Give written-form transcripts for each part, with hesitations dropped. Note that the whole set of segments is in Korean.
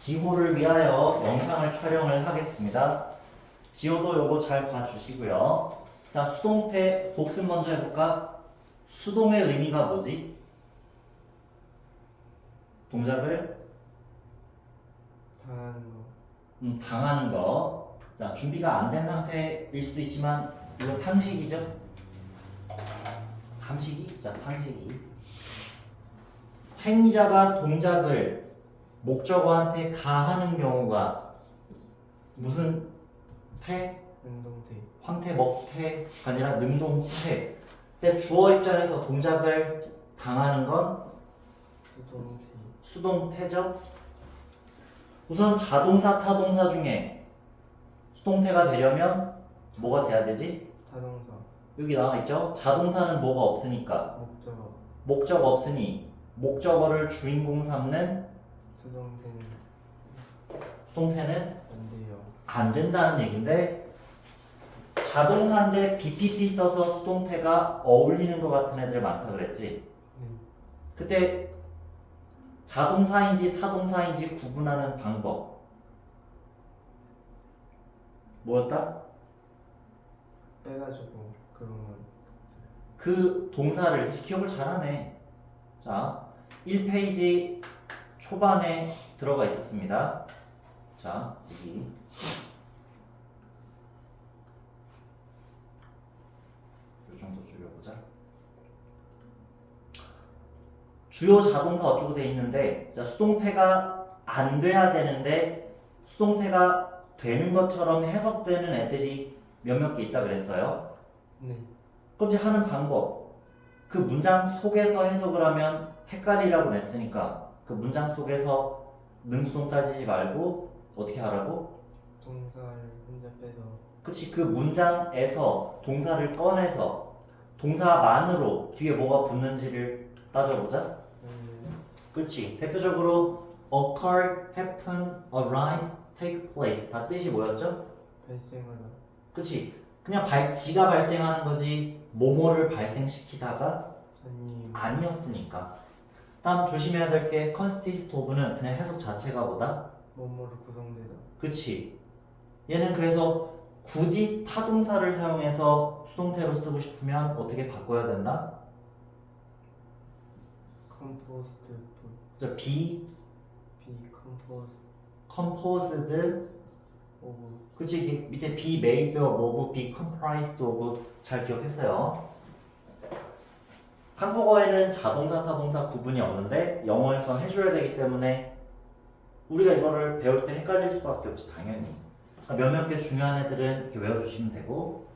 지호를 위하여 영상을 촬영을 하겠습니다. 지호도 요거 잘 봐주시고요. 자, 수동태 복습 먼저 해볼까? 수동의 의미가 뭐지? 동작을 당하는 거. 자, 준비가 안 된 상태일 수도 있지만 이거 상식이죠? 상식이? 자, 상식이. 행위자가 동작을 목적어한테 가하는 경우가 무슨 태? 능동태. 황태, 먹태가 아니라 능동태. 근데 주어 입장에서 동작을 당하는 건 수동태. 수동태죠. 우선 자동사, 타동사 중에 수동태가 되려면 뭐가 돼야 되지? 타동사. 여기 나와 있죠? 자동사는 뭐가 없으니까 목적어. 목적 없으니 목적어를 주인공 삼는 수동태는 안 돼요. 안 된다는 얘긴데, 자동사인데 BPP 써서 수동태가 어울리는 것 같은 애들 많다 그랬지? 네. 그때 자동사인지 타동사인지 구분하는 방법 뭐였다? 빼가지고 그러면 그 동사를 기억을 잘하네. 자, 1페이지 초반에 들어가 있었습니다. 자, 여기 이 정도 줄여보자. 주요 자동사 어쩌고 돼 있는데, 자, 수동태가 안 돼야 되는데 수동태가 되는 것처럼 해석되는 애들이 몇몇 개 있다 그랬어요. 네. 그럼 이제 하는 방법, 그 문장 속에서 해석을 하면 헷갈리라고 냈으니까 그 문장 속에서 능수동 따지지 말고 어떻게 하라고? 동사를 혼자 빼서. 그치, 그 문장에서 동사를 꺼내서 동사만으로 뒤에 뭐가 붙는지를 따져보자. 그치, 대표적으로 occur, happen, arise, take place 다 뜻이 뭐였죠? 발생하다. 그치, 그냥 지가 발생하는 거지 뭐뭐를 발생시키다가 아니었으니까. 다음 조심해야 될 게 consist of는 그냥 해석 자체가 뭐다? 뭐뭐로 구성되다. 그치, 얘는 그래서 굳이 타동사를 사용해서 수동태로 쓰고 싶으면 어떻게 바꿔야 된다? composed. 저 be composed of. 그치, 이게 밑에 be made of, be comprised of 잘 기억했어요. 한국어에는 자동사, 타동사 구분이 없는데 영어에선 해줘야 되기 때문에 우리가 이거를 배울 때 헷갈릴 수밖에 없지, 당연히. 몇몇 개 중요한 애들은 이렇게 외워주시면 되고,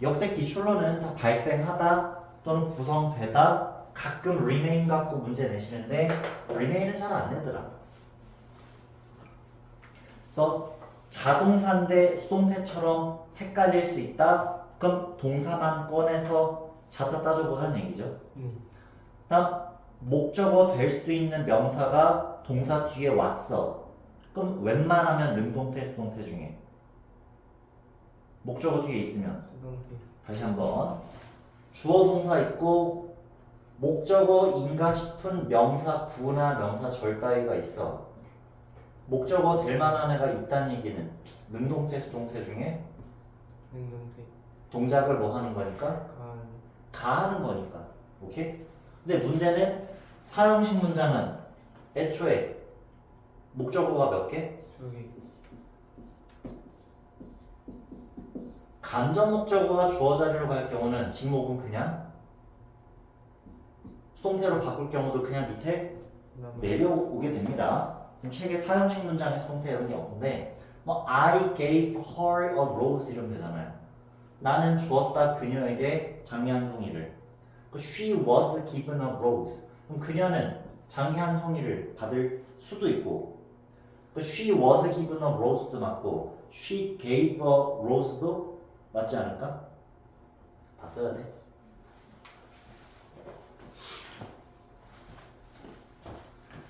역대 기출로는 다 발생하다 또는 구성되다, 가끔 remain 갖고 문제 내시는데 remain은 잘 안 내더라. 그래서 자동사인데 수동태처럼 헷갈릴 수 있다. 그럼 동사만 꺼내서 자타 따져보자는 얘기죠. 다음, 목적어 될 수도 있는 명사가 동사 뒤에 왔어. 그럼 웬만하면 능동태, 수동태 중에 목적어 뒤에 있으면 수동태. 다시 한번, 주어 동사 있고 목적어인가 싶은 명사 구나 명사 절 따위가 있어. 목적어 될 만한 애가 있다는 얘기는 능동태, 수동태 중에 능동태. 동작을 뭐 하는 거니까? 가하는 거니까. 오케이? 근데 문제는 사형식 문장은 애초에 목적어가 몇 개? 저기 간접 목적어가 주어 자리로 갈 경우는 직목은 그냥 수동태로 바꿀 경우도 그냥 밑에 내려오게 됩니다. 지금 책에 사형식 문장에 수동태 이런 게 없는데, 뭐 I gave her a rose 이러면 되잖아요. 나는 주었다 그녀에게 장미 한 송이를. She was given a rose. 그럼 그녀는 장미 한 송이를 받을 수도 있고, She was given a rose도 맞고 She gave a rose도 맞지 않을까? 다 써야 돼.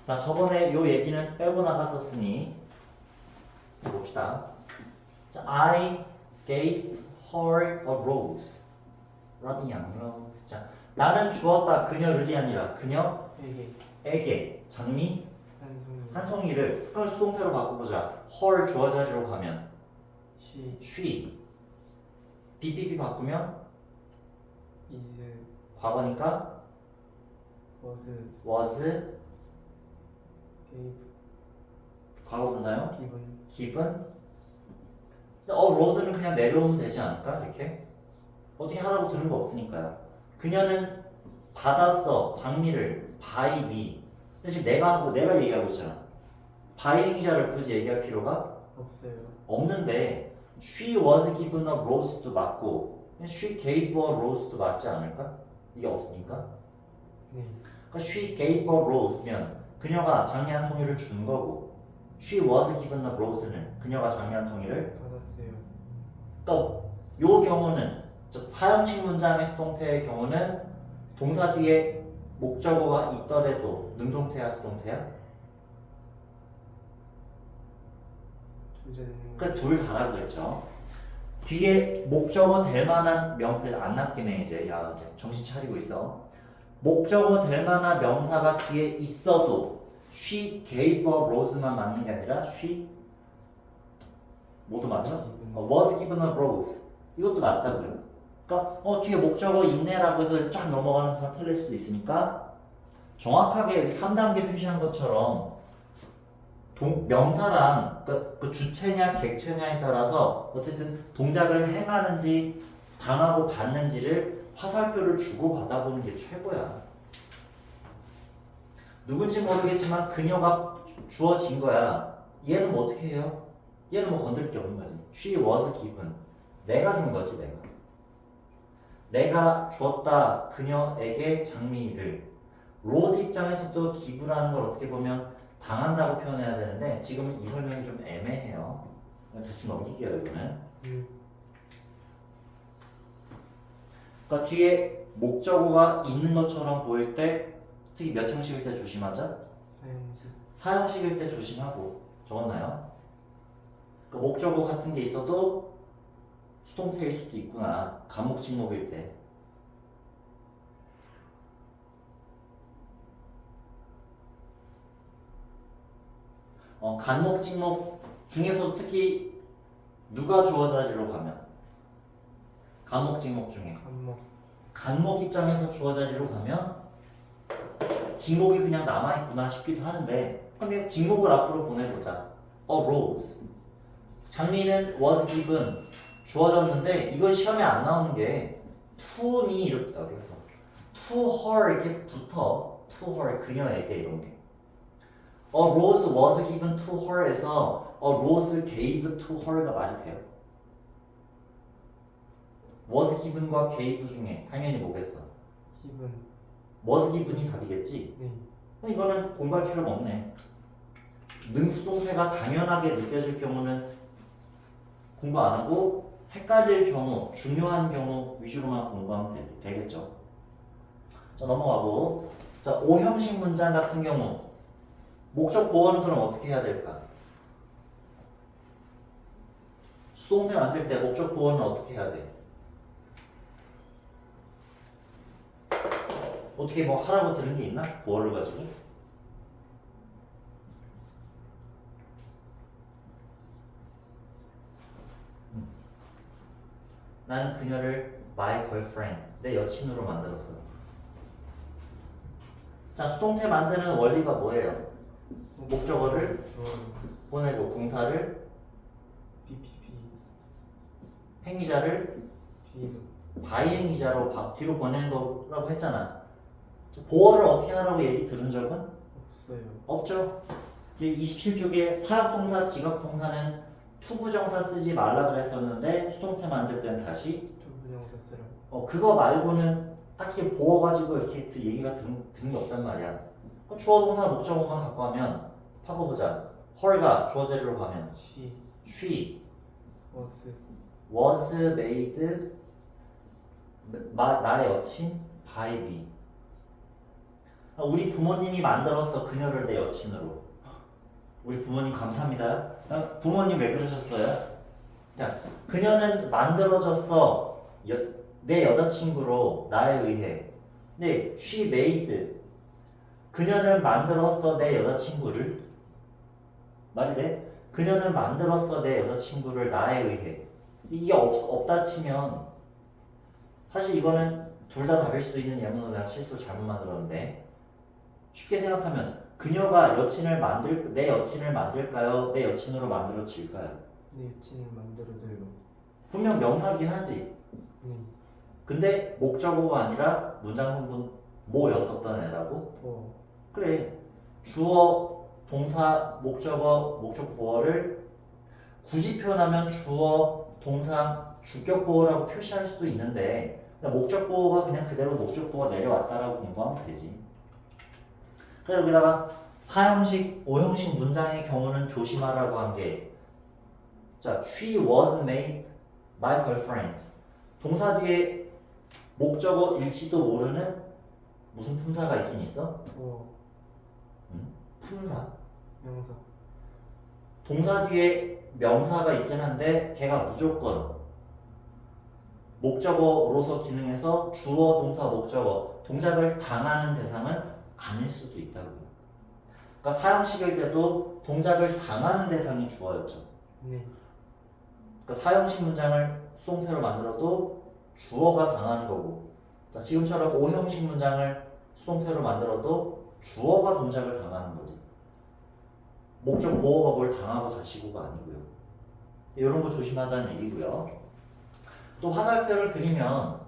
자, 저번에 요 얘기는 빼고 나갔었으니 봅시다. 자, I gave her a rose. 러비앙 로즈. 자, 나는 주었다 그녀를이 아니라 그녀에게 장미 한 송이. 한 송이를 그럼 수동태로 바꿔보자. her 주어 자리로 가면 she she BBB 바꾸면 is 과거니까 was was gave 과거 분사요. given given rose는 그냥 내려오면 되지 않을까? 이렇게 어떻게 하라고 들은 거 없으니까요. 그녀는 받았어 장미를 by me. 사실 내가 하고 내가 얘기하고 있잖아. by 행위자를 굳이 얘기할 필요가 없어요. 없는데 she was given a rose도 맞고 she gave a rose도 맞지 않을까? 이게 없으니까. 네. 그러니까 she gave a rose면 그녀가 장미 한 송이를 준 거고 she was given a rose는 그녀가 장미 한 송이를 받았어요. 또 요 경우는 즉 사형식 문장의 수동태의 경우는 동사 뒤에 목적어가 있더라도 능동태야 수동태야? 주제 되는 거. 그 둘 다라고 그랬죠. 뒤에 목적어 될 만한 명사를 안 낚이네 이제. 야 이제 정신 차리고 있어. 목적어 될 만한 명사가 뒤에 있어도 she gave a rose만 맞는 게 아니라 she 모두 맞죠? was given a rose 이것도 맞다고요. 그러니까 뒤에 목적어 있네라고 해서 쫙 넘어가는 순간 틀릴 수도 있으니까 정확하게 3단계 표시한 것처럼 명사랑 그 주체냐 객체냐에 따라서 어쨌든 동작을 행하는지 당하고 받는지를 화살표를 주고 받아보는 게 최고야. 누군지 모르겠지만 그녀가 주어진 거야. 얘는 뭐 어떻게 해요? 얘는 뭐 건들 게 없는 거지. She was given. 내가 준 거지 내가. 내가 줬다 그녀에게 장미를. 로즈 입장에서도 기부라는 걸 어떻게 보면 당한다고 표현해야 되는데 지금은 이 설명이 좀 애매해요. 그냥 대충 넘길게요 이거는. 그러니까 뒤에 목적어가 있는 것처럼 보일 때 특히 몇 형식일 때 조심하자. 사용식. 사형식일 때 조심하고 적었나요? 그러니까 목적어 같은 게 있어도 수동태일 수도 있구나. 간목 직목일 때. 간목 직목 중에서도 특히 누가 주어 자리로 가면 간목 직목 중에 간목. 간목 입장에서 주어 자리로 가면 직목이 그냥 남아있구나 싶기도 하는데 근데 직목을 앞으로 보내보자. A rose. 장미는 was given 주어졌는데 이건 시험에 안 나오는 게 to me 이렇게 어디 갔어? to her 이렇게 붙어. to her 그녀에게 이런 게. A rose was given to her에서 a rose gave to her가 말이 돼요? was given과 gave 중에 당연히 뭐겠어? 기분. was given이 답이겠지? 네. 이거는 공부할 필요가 없네. 능수동태가 당연하게 느껴질 경우는 공부 안 하고 헷갈릴 경우, 중요한 경우 위주로만 공부하면 되겠죠. 자 넘어가고 자 5형식 문장 같은 경우 목적 보호는 그럼 어떻게 해야 될까? 수동태 만들 때 목적 보호는 어떻게 해야 돼? 어떻게 뭐 하라고 들은 게 있나? 보호를 가지고? 나는 그녀를 my girlfriend, 내 여친으로 만들었어. 자, 수동태 만드는 원리가 뭐예요? 목적어를 주어. 보내고 동사를 BPP. 행위자를 뒤로. by 행위자로 뒤로 보내는 거라고 했잖아. 보어를 어떻게 하라고 얘기 들은 적은 없어요. 없죠. 이제 27쪽에 사역동사, 직업동사는 투부정사 쓰지 말라 그랬었는데 수동태 만들 땐 다시 투부정사 쓰라. 그거 말고는 딱히 보어 가지고 이렇게 얘기가 드는 게 없단 말이야. 주어 동사 목적어만 갖고 하면 바꿔보자. her가 주어 자리로 가면 she was was made 나의 여친 by me. 우리 부모님이 만들어서 그녀를 내 여친으로. 우리 부모님 감사합니다. 부모님 왜 그러셨어요? 자, 그녀는 만들어졌어. 내 여자친구로 나에 의해. 네, she made. 그녀는 만들었어 내 여자친구를 말이 돼? 그녀는 만들었어 내 여자친구를 나에 의해. 이게 없다 치면 사실 이거는 둘 다 답일 수도 있는 예문으로 내가 실수로 잘못 만들었는데 쉽게 생각하면 그녀가 내 여친을 만들까요? 내 여친으로 만들어질까요? 내 여친을 만들어줘요. 분명 명사긴 하지. 네. 근데 목적어가 아니라 문장 성분 뭐였었던 애라고? 더. 그래. 주어, 동사, 목적어, 목적 보어를 굳이 표현하면 주어, 동사, 주격 보어라고 표시할 수도 있는데 목적 보어가 그냥 그대로 목적 보어 내려왔다라고 공부하면 되지. 그래서 여기다가 4형식, 5형식 문장의 경우는 조심하라고 한 게 자, she was made by her friend. 동사 뒤에 목적어일지도 모르는 무슨 품사가 있긴 있어? 더. 품사. 명사. 동사 뒤에 명사가 있긴 한데 걔가 무조건 목적어로서 기능해서 주어, 동사, 목적어 동작을 당하는 대상은 아닐 수도 있다고요. 그러니까 사형식일 때도 동작을 당하는 대상이 주어였죠. 네. 그러니까 사형식 문장을 수동태로 만들어도 주어가 당하는 거고 자, 지금처럼 5형식 문장을 수동태로 만들어도 주어가 동작을 당하는 거지. 목적 보어가 뭘 당하고 자시고가 아니고요. 이런 거 조심하자는 얘기고요. 또 화살표를 그리면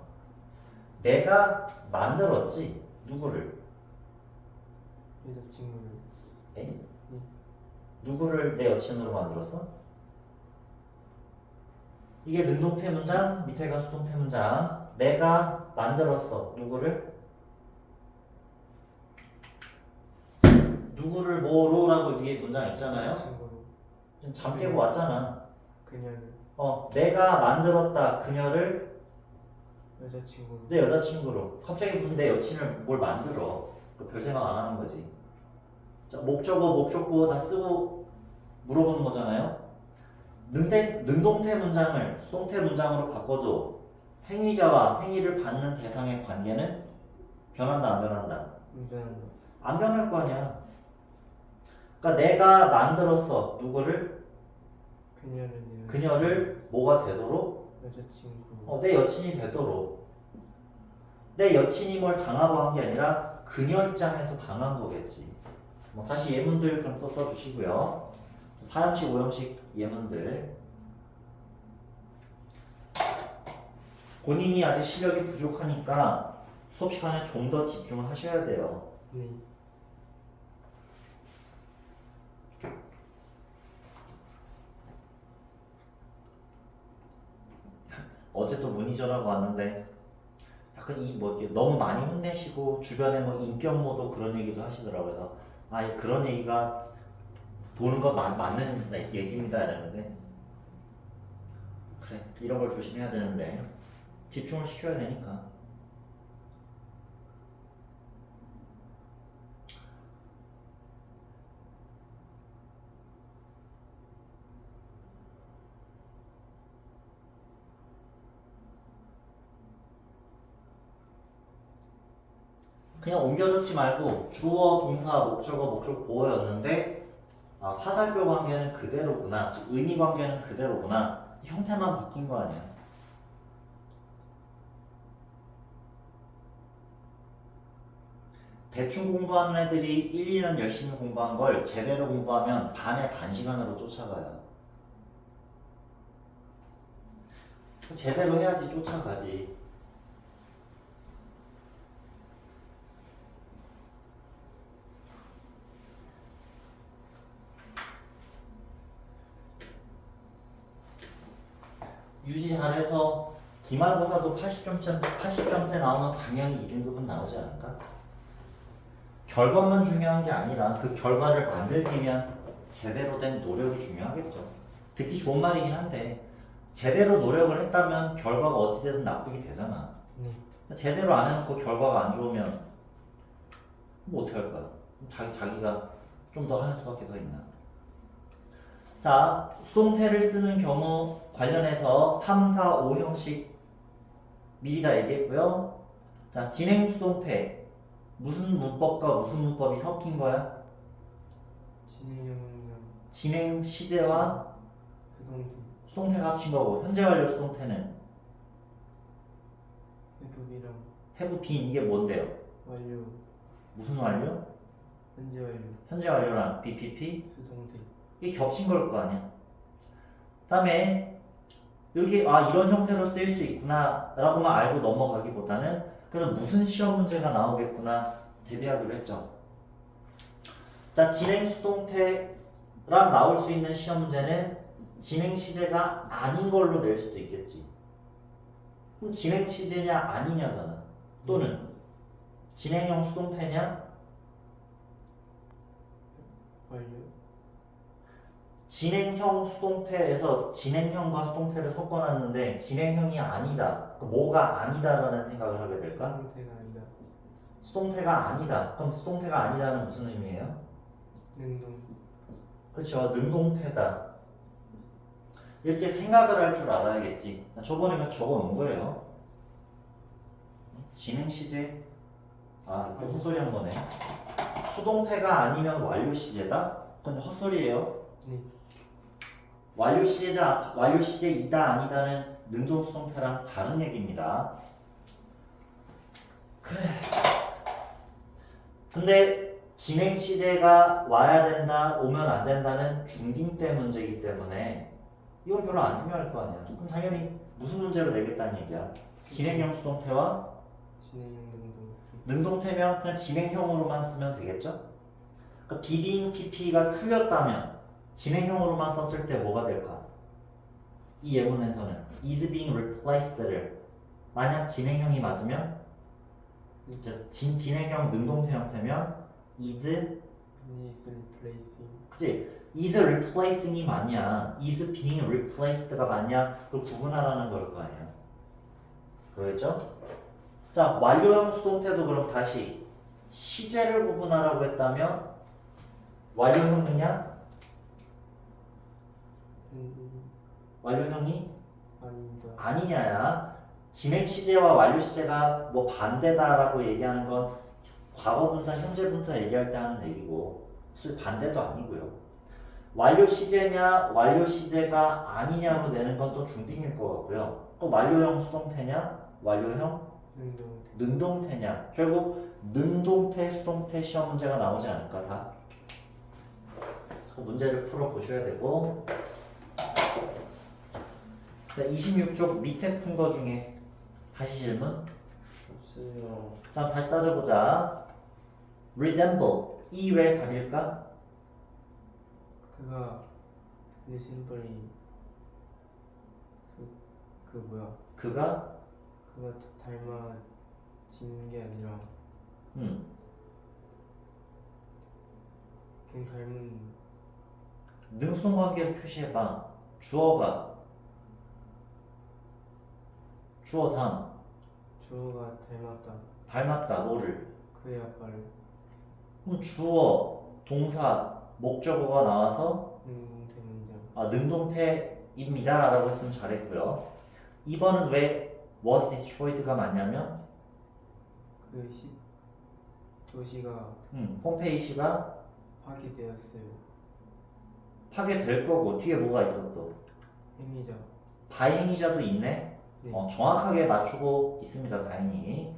내가 만들었지 누구를? 여자친구를. 에? 누구를 내 여친으로 만들었어? 이게 능동태 문장, 밑에가 수동태 문장. 내가 만들었어 누구를? 누구를 뭐로라고 위에 문장 있잖아요. 여자친구로. 지금 잠 깨고 왔잖아. 그녀를. 내가 만들었다 그녀를 여자친구로. 내 여자친구로. 갑자기 무슨 내 여친을 뭘 만들어? 별 생각 안 하는 거지. 자, 목적어, 목적구어 다 쓰고 물어보는 거잖아요. 능동태 문장을 수동태 문장으로 바꿔도 행위자와 행위를 받는 대상의 관계는 변한다 안 변한다? 변한다. 안 변할 거 아니야. 그러니까 내가 만들었어 누구를? 그녀를 뭐가 되도록? 여자친구. 내 여친이 되도록. 내 여친이 뭘 당하고 한 게 아니라 그녀 입장에서 당한 거겠지. 다시 예문들 그럼 또 써주시고요. 4형식, 5형식 예문들. 본인이 아직 실력이 부족하니까 수업 시간에 좀 더 집중하셔야 돼요. 네. 어제 또 문의 전화가 왔는데 약간 이렇게 너무 많이 혼내시고 주변에 인격 모독 그런 얘기도 하시더라고요. 그래서 그런 얘기가 도는 거 맞는 얘기입니다 이러는데 그래 이런 걸 조심해야 되는데 집중을 시켜야 되니까. 그냥 옮겨 적지 말고 주어, 동사, 목적어, 목적 보어였는데 화살표 관계는 그대로구나, 즉 의미 관계는 그대로구나, 형태만 바뀐 거 아니야. 대충 공부하는 애들이 1, 2년 열심히 공부한 걸 제대로 공부하면 반의 반 시간으로 쫓아가요. 제대로 해야지 쫓아가지. 유지 잘해서 기말고사도 80점대 나오면 당연히 2등급은 나오지 않을까? 결과만 중요한 게 아니라 그 결과를 만들기 위한 제대로 된 노력이 중요하겠죠. 듣기 좋은 말이긴 한데 제대로 노력을 했다면 결과가 어찌되든 나쁘게 되잖아. 제대로 안 해놓고 결과가 안 좋으면 뭐 어떻게 할 거야? 자기가 좀 더 하는 수밖에 더 있나? 자, 수동태를 쓰는 경우 관련해서 3, 4, 5형식 미리 다 얘기했고요. 자, 진행 수동태 무슨 문법과 무슨 문법이 섞인 거야? 진행형. 진행 시제와 수동태 수동태가 합친 거고 현재 완료 수동태는 FB랑 have been 이게 뭔데요? 완료 무슨 완료? 현재 완료 현재 완료랑 BPP 수동태 이게 겹친 걸 거 아니야. 그다음에 이렇게 아 이런 형태로 쓰일 수 있구나 라고만 알고 넘어가기보다는 그래서 무슨 시험 문제가 나오겠구나 대비하기로 했죠. 자 진행 수동태랑 나올 수 있는 시험 문제는 진행 시제가 아닌 걸로 낼 수도 있겠지. 그럼 진행 시제냐 아니냐잖아. 또는 진행형 수동태냐 완료 진행형 수동태에서 진행형과 수동태를 섞어놨는데 진행형이 아니다. 그럼 뭐가 아니다라는 생각을 하게 될까? 수동태가 아니다 수동태가 아니다. 그럼 수동태가 아니다는 무슨 의미예요? 능동 그렇죠. 능동태다. 이렇게 생각을 할 줄 알아야겠지. 저번에 그냥 적어놓은 거예요. 진행 시제. 아, 또 헛소리 한 거네. 수동태가 아니면 완료 시제다? 그건 헛소리예요. 네 완료 시제자, 완료 시제이다 아니다는 능동 수동태랑 다른 얘기입니다. 그래. 근데 진행 시제가 와야 된다, 오면 안 된다는 중딩 때 문제이기 때문에 이건 별로 안 중요할 거 아니야. 그럼 당연히 무슨 문제로 내겠다는 얘기야. 진행형 수동태와 진행형 능동 능동태면 그냥 진행형으로만 쓰면 되겠죠? 그러니까 being pp가 틀렸다면 진행형으로만 썼을 때 뭐가 될까? 이 예문에서는 is being replaced를 만약 진행형이 맞으면 이제 진행형 능동태 형태면 is is replacing 그치? is replacing이 맞냐? is being replaced가 맞냐? 그걸 구분하라는 걸 거 아니야. 그러겠죠? 자 완료형 수동태도 그럼 다시 시제를 구분하라고 했다면 완료형이냐? 완료형이 아니다 아니냐야. 진행 시제와 완료 시제가 뭐 반대다라고 얘기하는 건 과거 분사, 현재 분사 얘기할 때 하는 얘기고 반대도 아니고요. 완료 시제냐, 완료 시제가 아니냐로 내는 건 또 중딩일 것 같고요. 또 완료형 수동태냐, 완료형 능동태 능동태냐. 결국 능동태, 수동태 시험 문제가 나오지 않을까 다. 그 문제를 풀어 보셔야 되고. 자, 26쪽 밑에 푼 거 중에 다시 질문. 없어요 자, 다시 따져보자. resemble 이 왜 답일까? 그가 리셈블이 그 뭐야 그가 그가 닮아진 게 아니라 그냥 닮은 능수동 관계를 표시해봐. 주어가 주어 다음 주어가 닮았다 닮았다 뭐를? 그의 아빠를 그럼 주어 동사 목적어가 나와서 능동태 문장 아, 능동태입니다 라고 했으면 잘했고요. 2번은 왜 was destroyed가 맞냐면 그 도시가 폼페이시가 파괴되었어요 파괴될 거고 뒤에 뭐가 있어 또? 행위자 바행이자도 있네. 네. 정확하게 맞추고 있습니다. 다행히.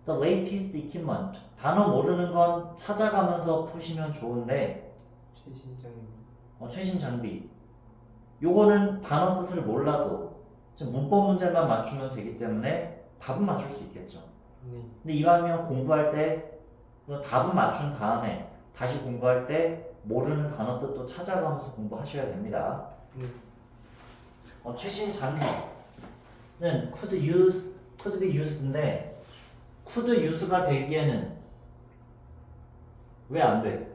The latest equipment. 단어 모르는 건 찾아가면서 푸시면 좋은데 최신 장비 최신 장비. 요거는 단어 뜻을 몰라도 지금 문법 문제만 맞추면 되기 때문에 답은 맞출 수 있겠죠. 네 근데 이왕이면 공부할 때 답은 맞춘 다음에 다시 공부할 때 모르는 단어 뜻도 찾아가면서 공부하셔야 됩니다. 네. 최신 장비는 could be used인데 could use가 되기에는 왜 안 돼?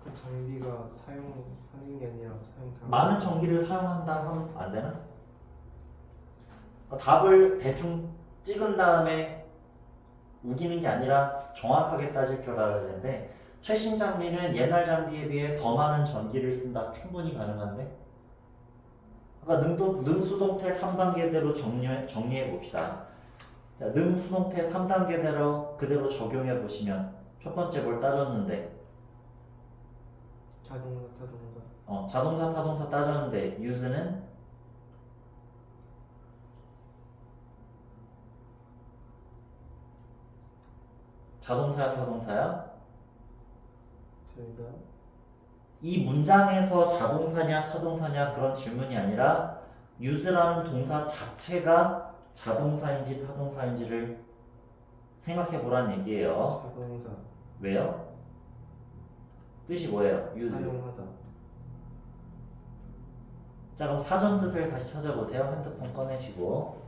그 장비가 사용하는 게 아니라 사용당 많은 전기를 사용한다 하면 안 되나? 답을 대충 찍은 다음에 우기는 게 아니라 정확하게 따질 줄 알아야 되는데 최신 장비는 옛날 장비에 비해 더 많은 전기를 쓴다. 충분히 가능한데 그러니까 능수동태 3단계대로 정리해 봅시다. 자, 능수동태 3단계대로 그대로 적용해 보시면 첫 번째 뭘 따졌는데 자동사 타동사 자동사 타동사 따졌는데 use는 자동사야 타동사야? 둘 다 이 문장에서 자동사냐 타동사냐 그런 질문이 아니라 use라는 동사 자체가 자동사인지 타동사인지를 생각해 보란 얘기예요. 자동사 왜요? 뜻이 뭐예요? use. 사용하다 자 그럼 사전 뜻을 다시 찾아보세요. 핸드폰 꺼내시고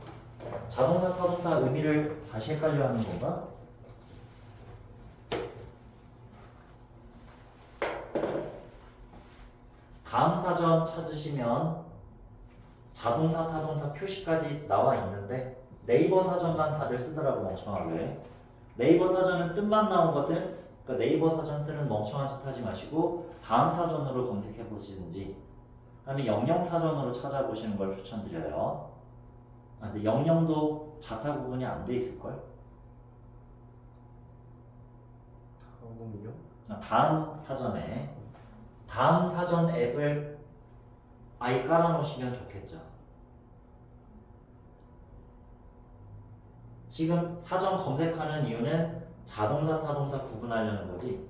자동사 타동사 의미를 다시 헷갈려 하는 건가? 다음 사전 찾으시면 자동사 타동사 표시까지 나와 있는데 네이버 사전만 다들 쓰더라고 멍청하게. 네이버 사전은 뜻만 나오거든. 그러니까 네이버 사전 쓰는 멍청한 짓 하지 마시고 다음 사전으로 검색해 보시든지 아니면 영영 사전으로 찾아보시는 걸 추천드려요. 근데 영영도 자타 구분이 안 돼 있을걸? 다음은요? 다음 사전 앱을 아예 깔아놓으시면 좋겠죠. 지금 사전 검색하는 이유는 자동사, 타동사 구분하려는 거지.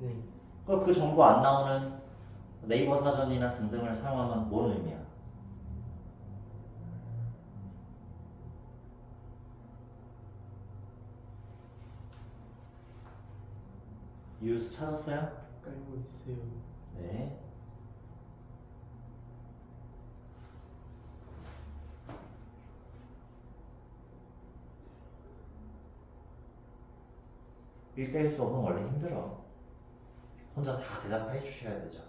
네 그 정보 안 나오는 네이버 사전이나 등등을 사용하면 뭔 의미야? use 찾았어요? 깔고 있어요. 네. 일대일 수업은 원래 힘들어. 혼자 다 대답해 주셔야 되죠.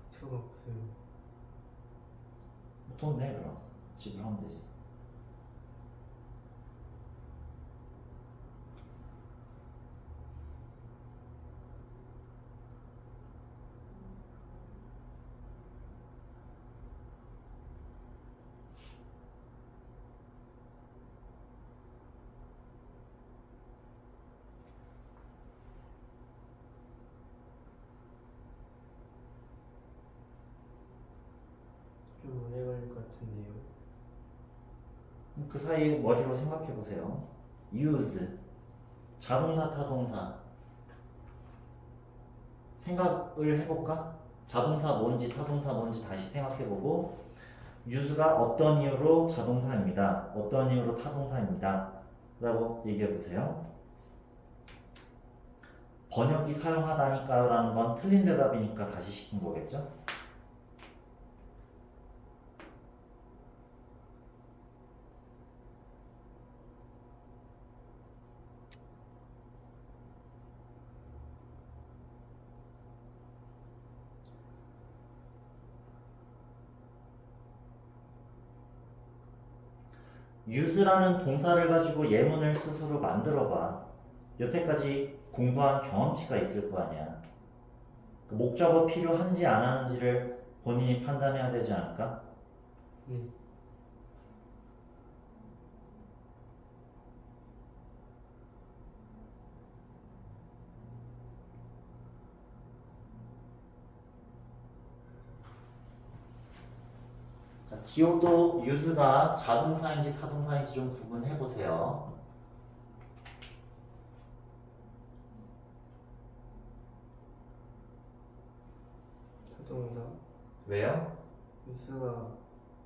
대처가 없어요. 돈 내 그럼 지불하면 되지. 좀 오래 걸릴 것 같은데요. 그 사이 머리로 생각해 보세요. use 자동사 타동사 생각을 해볼까? 자동사 뭔지 타동사 뭔지 다시 생각해보고 use가 어떤 이유로 자동사입니다. 어떤 이유로 타동사입니다. 라고 얘기해보세요. 번역이 사용하다니까 라는 건 틀린 대답이니까 다시 시킨 거겠죠? use라는 동사를 가지고 예문을 스스로 만들어봐. 여태까지 공부한 경험치가 있을 거 아니야. 그 목적어 필요한지 안 하는지를 본인이 판단해야 되지 않을까? 네 자, 지호도 use가 자동사인지 타동사인지 좀 구분해 보세요. 타동사 왜요? 뉴스가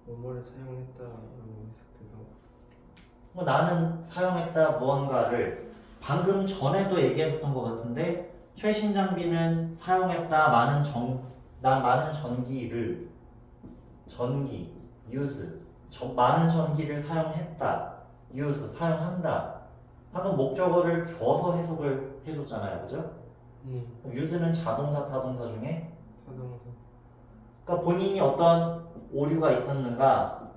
뭐뭐를 사용했다라고 해석돼서 나는 사용했다 무언가를 방금 전에도 얘기해줬던 것 같은데 최신 장비는 사용했다 난 많은 전기를 use 많은 전기를 사용했다 use 사용한다 방금 목적어를 줘서 해석을 해줬잖아요, 그죠? 네 use는 자동사 타동사 중에 타동사 그러니까 본인이 어떤 오류가 있었는가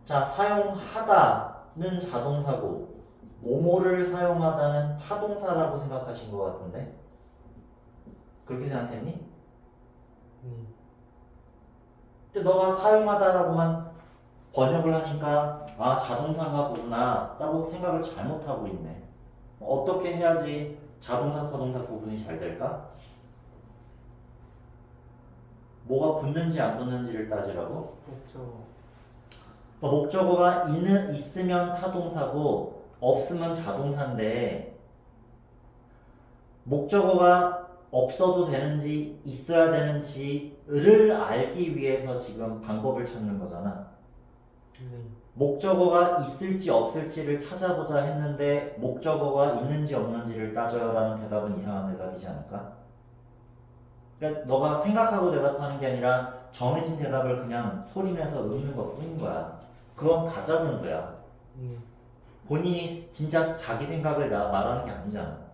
자 사용하다는 자동사고 뭐뭐를 사용하다는 타동사라고 생각하신 것 같은데 그렇게 생각했니? 네 근데 너가 사용하다라고만 번역을 하니까 아 자동사인가 보구나 라고 생각을 잘못하고 있네. 어떻게 해야지 자동사, 타동사 구분이 잘 될까? 뭐가 붙는지 안 붙는지를 따지라고? 목적어. 그러니까 목적어가 있으면 타동사고 없으면 자동사인데 목적어가 없어도 되는지 있어야 되는지를 알기 위해서 지금 방법을 찾는 거잖아. 네. 목적어가 있을지 없을지를 찾아보자 했는데 목적어가 있는지 없는지를 따져요라는 대답은 이상한 대답이지 않을까? 그러니까 너가 생각하고 대답하는 게 아니라 정해진 대답을 그냥 소리내서 읊는 것 뿐인 거야. 그건 가짜는 거야. 네. 본인이 진짜 자기 생각을 말하는 게 아니잖아.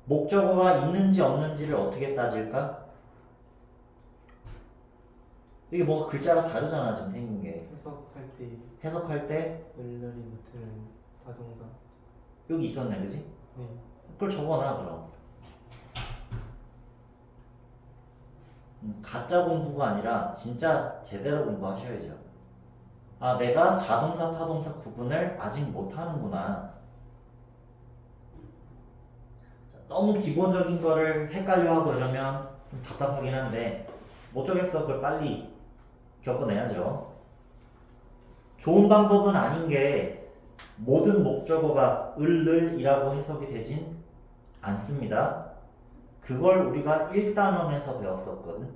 목적어가 있는지 없는지를 어떻게 따질까? 이게 뭐가 글자가 다르잖아 지금 생긴 게. 해석할 때 해석할 때 열렬히 붙는 자동사. 여기 있었네 그지? 네. 그걸 적어놔 그럼. 가짜 공부가 아니라 진짜 제대로 공부하셔야죠. 아 내가 자동사 타동사 구분을 아직 못하는구나. 너무 기본적인 거를 헷갈려하고 이러면 좀 답답하긴 한데 못 적겠어. 그걸 빨리 겪어내야죠. 좋은 방법은 아닌 게 모든 목적어가 을이라고 해석이 되진 않습니다. 그걸 우리가 1단원에서 배웠었거든.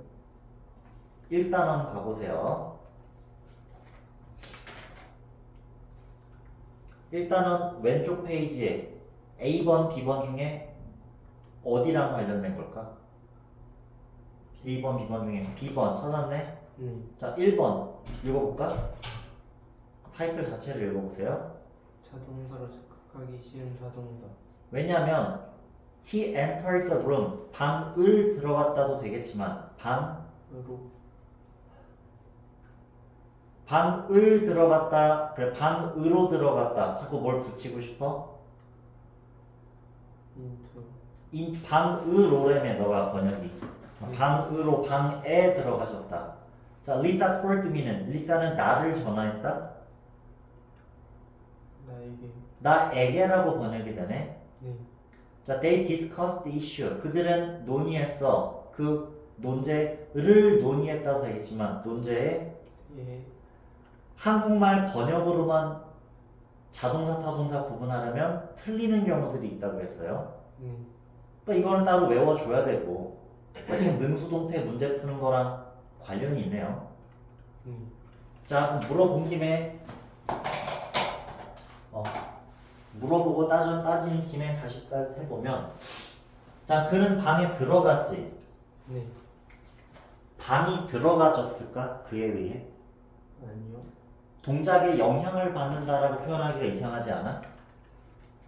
1단원 가보세요. 1단원 왼쪽 페이지에 A번, B번 중에 어디랑 관련된 걸까? A번, B번 중에 B번 찾았네? 네. 자, 1번 읽어볼까? 타이틀 자체를 읽어보세요. 자동사로 착각하기 쉬운 자동사. 왜냐하면 He entered the room. 방을 들어갔다도 되겠지만 으로. 방을 들어갔다. 그래 방으로 들어갔다. 자꾸 뭘 붙이고 싶어? 인투. 방으로라며 너가 번역이. 방으로 방에 들어가셨다. 자, 리사 콜드미는 리사는 나를 전화했다. 나에게. 나에게라고 번역이 되네. 네. 자, they discussed the issue. 그들은 논의했어. 그 논제를 논의했다도 되겠지만 논제에 예. 한국말 번역으로만 자동사 타동사 구분하려면 틀리는 경우들이 있다고 했어요. 네. 그러니까 이거는 따로 외워줘야 되고 지금 능수동태 문제 푸는 거랑 관련이 있네요. 자, 그럼 물어본 김에 물어보고 따지는 김에 다시 해보면 자, 그는 방에 들어갔지. 네. 방이 들어가졌을까? 그에 의해? 아니요. 동작에 영향을 받는다라고 표현하기가 이상하지 않아?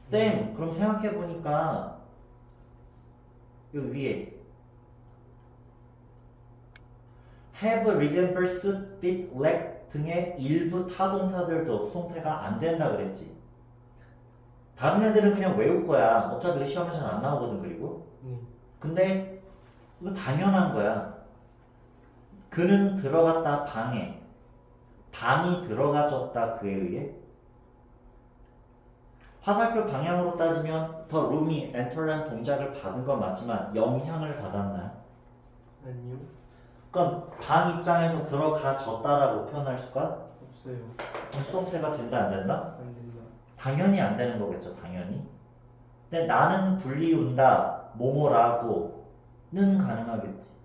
쌤, 그럼 생각해보니까 여기 위에 have, resemble, suit, fit, lack 등의 일부 타동사들도 수동태가 안 된다 그랬지. 다른 애들은 그냥 외울 거야. 어차피 시험에 잘 안 나오거든. 그리고 근데 이거 당연한 거야. 그는 들어갔다 방에. 방이 들어가졌다 그에 의해. 화살표 방향으로 따지면 더 룸이 엔터란 동작을 받은 건 맞지만 영향을 받았나요? 아니요. 그럼 방 입장에서 들어가졌다라고 표현할 수가 없어요. 그럼 수동태가 된다 안 된다? 안 된다. 당연히 안 되는 거겠죠. 당연히. 근데 나는 불리운다 뭐뭐라고는 가능하겠지.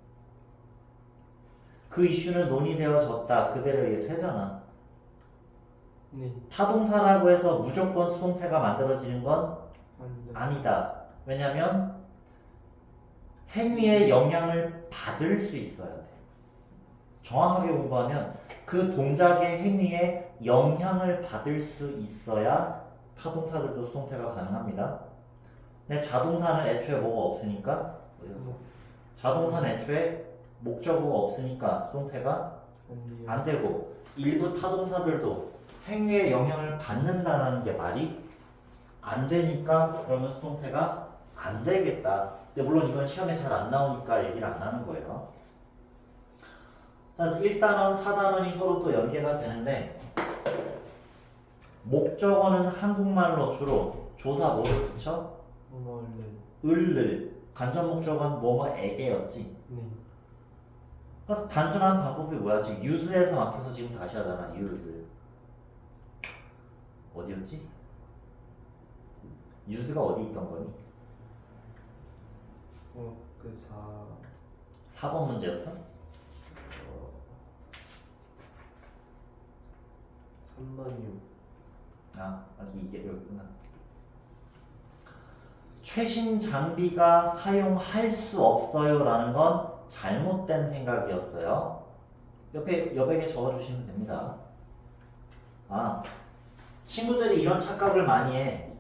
그 이슈는 논의되어졌다 그대로 의해 되잖아. 네. 타동사라고 해서 무조건 수동태가 만들어지는 건 아니다. 아니다. 왜냐면 행위에 영향을 받을 수 있어야 돼. 정확하게 공부하면 그 동작의 행위에 영향을 받을 수 있어야 타동사들도 수동태가 가능합니다. 근데 자동사는 애초에 뭐가 없으니까 자동사는 애초에 목적어가 없으니까 수동태가 안 되고 일부 타동사들도 행위에 영향을 받는다는 게 말이 안 되니까 그러면 수동태가 안 되겠다. 근데 물론 이건 시험에 잘 안 나오니까 얘기를 안 하는 거예요. 그래서 1단원, 4단원이 서로 또 연계가 되는데 목적어는 한국말로 주로 조사 뭐를 붙여? 뭐뭐를. 을을. 간접 목적은 뭐뭐에게였지. 네. 그러니까 단순한 방법이 뭐야? 지금 use에서 막혀서 지금 다시 하잖아. use. 어디였지? use가 어디 있던 거니? 그 4번 문제였어? 3번이요. 아, 이게 여기구나. 최신 장비가 사용할 수 없어요 라는 건 잘못된 생각이었어요. 옆에 여백에 적어주시면 됩니다. 아, 친구들이 이런 착각을 많이 해.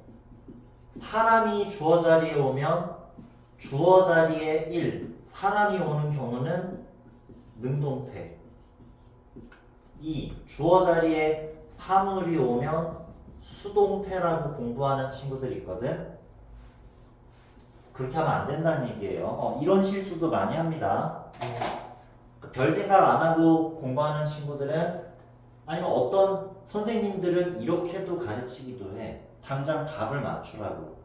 사람이 주어 자리에 오면 주어 자리에 1, 사람이 오는 경우는 능동태. 2, 주어 자리에 사물이 오면 수동태라고 공부하는 친구들이 있거든. 그렇게 하면 안 된다는 얘기예요. 이런 실수도 많이 합니다. 별 생각 안 하고 공부하는 친구들은, 아니면 어떤 선생님들은 이렇게도 가르치기도 해. 당장 답을 맞추라고.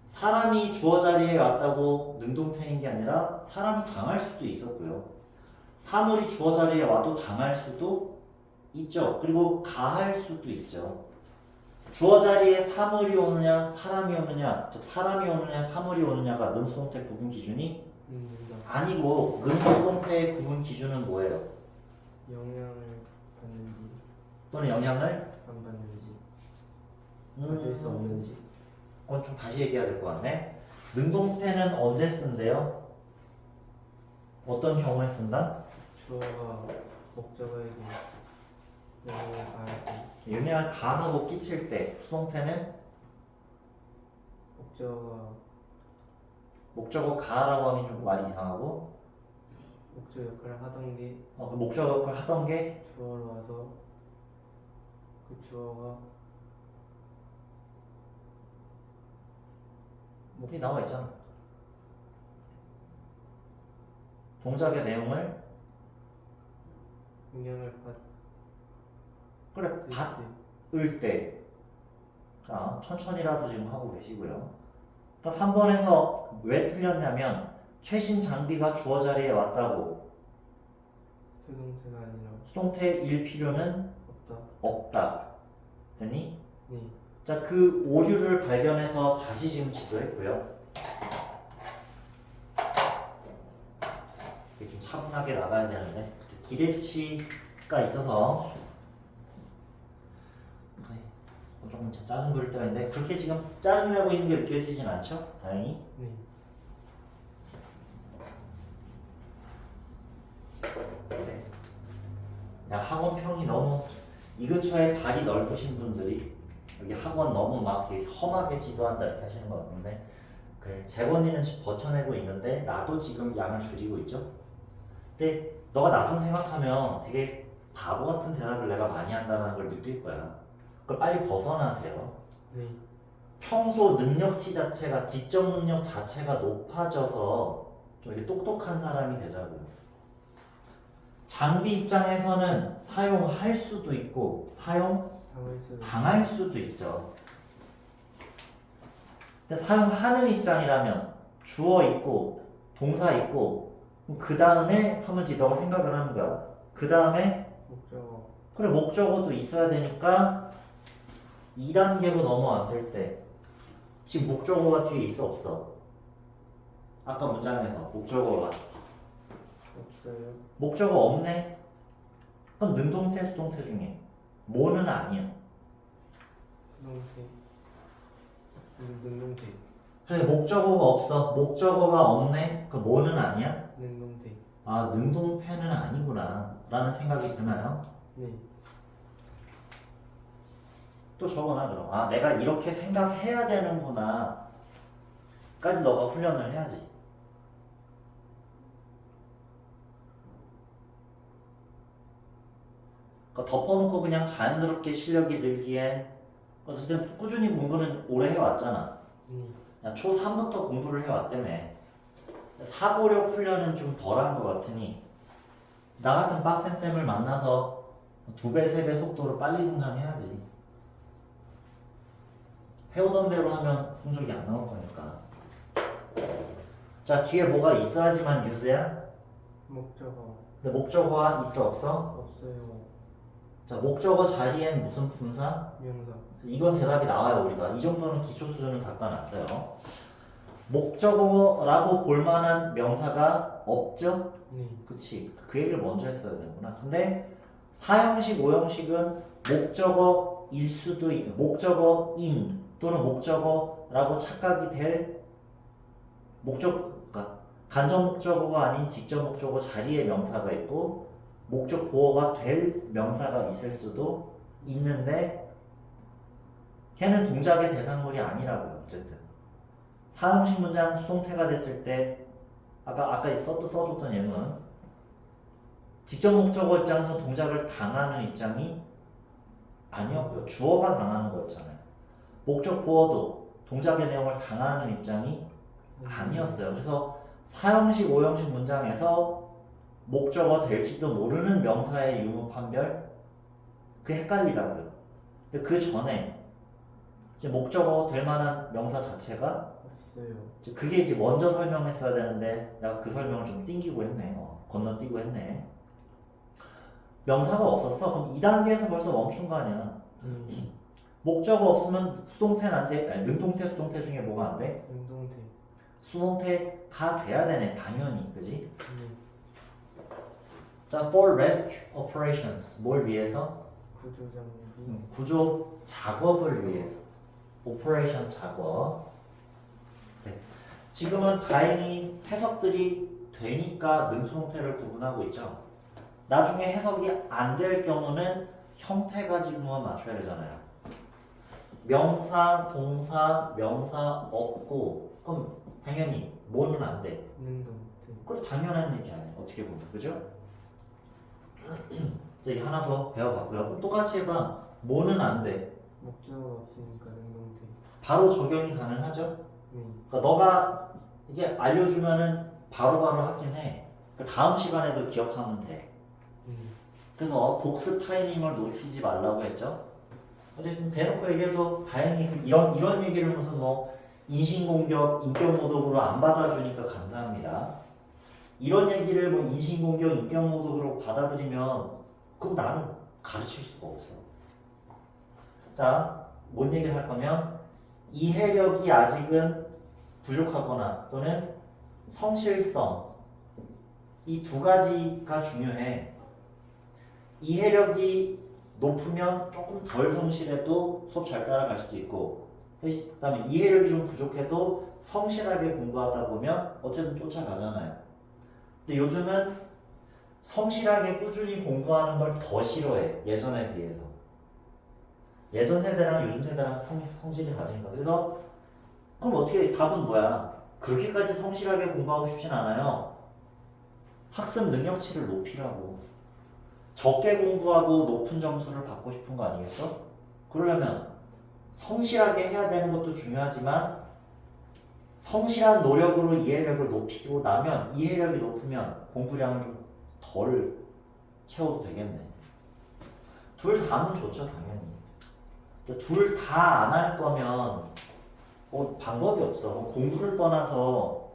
사람이 주어 자리에 왔다고 능동태인 게 아니라 사람이 당할 수도 있었고요. 사물이 주어 자리에 와도 당할 수도 있죠. 그리고 가할 수도 있죠. 주어 자리에 사물이 오느냐 사람이 오느냐, 즉 사람이 오느냐 사물이 오느냐가 능수동태 구분 기준이 아니고, 능수동태의 구분 기준은 뭐예요? 영향을 받는지 또는 영향을 안 받는지 받을 수 없는지. 그건 좀 다시 얘기해야 될 것 같네. 능동태는 언제 쓴대요? 어떤 경우에 쓴다? 주어가 목적어에게 영향을 가할 때. 영향을 가하고 끼칠 때. 수동태는 목적어 가라고 하면 좀 말이 이상하고, 목적 역할을 하던 게 그 목적어 역할을 하던 게 주어로 와서 그 주어가 여기 나와 있잖아. 동작의 내용을 영향을 그래 받을 때. 받을 때. 자, 천천히라도 지금 하고 계시고요. 그러니까 3번에서 왜 틀렸냐면 최신 장비가 주어 자리에 왔다고 수동태가 아니라 수동태일 필요는 없다. 없다. 됐니? 네. 자, 그 오류를 발견해서 다시 지금 지도했고요. 이게 좀 차분하게 나가야 되는데 기대치가 있어서 조금 짜증 부릴 때가 있는데, 그렇게 지금 짜증내고 있는 게 느껴지진 않죠? 다행히. 네. 네. 야, 학원 평이 너무, 이 근처에 발이 넓으신 분들이 여기 학원 너무 막 이렇게 험하게 지도한다 이렇게 하시는 것 같은데, 그래, 재원이는 지금 버텨내고 있는데 나도 지금 양을 줄이고 있죠. 근데 너가 나중 생각하면 되게 바보 같은 대답을 내가 많이 한다는 걸 느낄 거야. 그걸 빨리 벗어나세요. 네. 평소 능력치 자체가, 지적 능력 자체가 높아져서 좀 이렇게 똑똑한 사람이 되자고요. 장비 입장에서는 사용할 수도 있고 당할 수도 있죠. 근데 사용하는 입장이라면 주어 있고 동사 있고, 그 다음에 하면지 너가 생각을 하는 거야. 그 다음에 목적어. 그래, 목적어도 있어야 되니까 2단계로 넘어왔을 때 지금 목적어가 뒤에 있어 없어? 아까 문장에서 목적어가 없어요. 목적어 없네? 그럼 능동태 수동태 중에 뭐는 아니야. 수동태. 능동태. 그래, 목적어가 없어. 목적어가 없네? 그 뭐는 아니야? 능동태. 아, 능동태는 아니구나 라는 생각이 드나요? 네. 또 적어놔 그럼. 아, 내가 이렇게 생각해야 되는구나 까지 너가 훈련을 해야지. 그러니까 덮어놓고 그냥 자연스럽게 실력이 늘기엔, 어쨌든 꾸준히 공부는 오래 해왔잖아. 야, 초3부터 공부를 해왔다며. 사고력 훈련은 좀 덜한 것 같으니 나 같은 빡센 쌤을 만나서 2배, 3배 속도로 빨리 성장해야지. 해오던 대로 하면 성적이 안 나올 거니까. 자, 뒤에 뭐가 있어야지만 use야? 목적어 근데 목적어가 있어 없어? 없어요. 자, 목적어 자리엔 무슨 품사? 명사. 이건 대답이 나와요. 우리가 이 정도는 기초 수준은 닦아놨어요. 목적어라고 볼만한 명사가 없죠? 네. 그치. 그 얘기를 먼저 했어야 되는구나. 근데 4형식, 5형식은 목적어일 수도 있고 목적어인 또는 목적어라고 착각이 될 그러니까 간접 목적어가 아닌 직접 목적어 자리에 명사가 있고 목적 보어가 될 명사가 있을 수도 있는데 걔는 동작의 대상물이 아니라고요. 어쨌든 4형식 문장 수동태가 됐을 때 아까 써줬던 예문 직접 목적어 입장에서 동작을 당하는 입장이 아니었고요. 주어가 당하는 거였잖아요. 목적 보어도 동작의 내용을 당하는 입장이 아니었어요. 그래서 4형식, 5형식 문장에서 목적어 될지도 모르는 명사의 유무 판별 그 헷갈리다고요. 근데 그 전에 이제 목적어 될 만한 명사 자체가 없어요. 그게 이제 먼저 설명했어야 되는데 내가 그 설명을 좀 띵기고 했네. 건너뛰고 했네. 명사가 없었어? 그럼 2단계에서 벌써 멈춘 거 아니야. 목적어 없으면 수동태는 안 돼. 아니, 능동태, 수동태 중에 뭐가 안 돼? 운동태. 수동태가 돼야 되네. 당연히. 그지? 네. 자, for rescue operations. 뭘 위해서? 구조 장비. 구조 작업을 위해서. operation 작업. 네. 지금은 다행히 해석들이 되니까 능수동태를 구분하고 있죠. 나중에 해석이 안 될 경우는 형태 가지고만 맞춰야 되잖아요. 명사, 동사, 명사 없고 그럼 당연히 뭐는 안 돼. 능동태. 그래 당연한 얘기 아니에요. 어떻게 보면 그죠? 이제 하나 더 배워봤고요. 그럼 똑같이 해봐. 뭐는 안 돼. 목적어가 없으니까 능동태. 바로 적용이 가능하죠? 네. 그러니까 너가 이게 알려주면은 바로바로 하긴 해. 그 다음 시간에도 기억하면 돼. 그래서 복습 타이밍을 놓치지 말라고 했죠. 어쨌든 대놓고 얘기해도 다행히 이런 얘기를 무슨 뭐 인신공격, 인격모독으로 안 받아주니까 감사합니다. 이런 얘기를 뭐 인신공격, 인격모독으로 받아들이면 그럼 나는 가르칠 수가 없어. 자, 뭔 얘기를 할 거면 이해력이 아직은 부족하거나 또는 성실성 이 두 가지가 중요해. 이해력이 높으면 조금 덜 성실해도 수업 잘 따라갈 수도 있고 그 다음에 이해력이 좀 부족해도 성실하게 공부하다 보면 어쨌든 쫓아가잖아요. 근데 요즘은 성실하게 꾸준히 공부하는 걸 더 싫어해. 예전에 비해서. 예전 세대랑 요즘 세대랑 성질이 다르니까. 그래서 그럼 어떻게 답은 뭐야? 그렇게까지 성실하게 공부하고 싶진 않아요. 학습 능력치를 높이라고. 적게 공부하고 높은 점수를 받고 싶은 거 아니겠어? 그러려면 성실하게 해야 되는 것도 중요하지만 성실한 노력으로 이해력을 높이고 나면 이해력이 높으면 공부량을 좀 덜 채워도 되겠네. 둘 다는 좋죠 당연히. 둘 다 안 할 거면 방법이 없어. 공부를 떠나서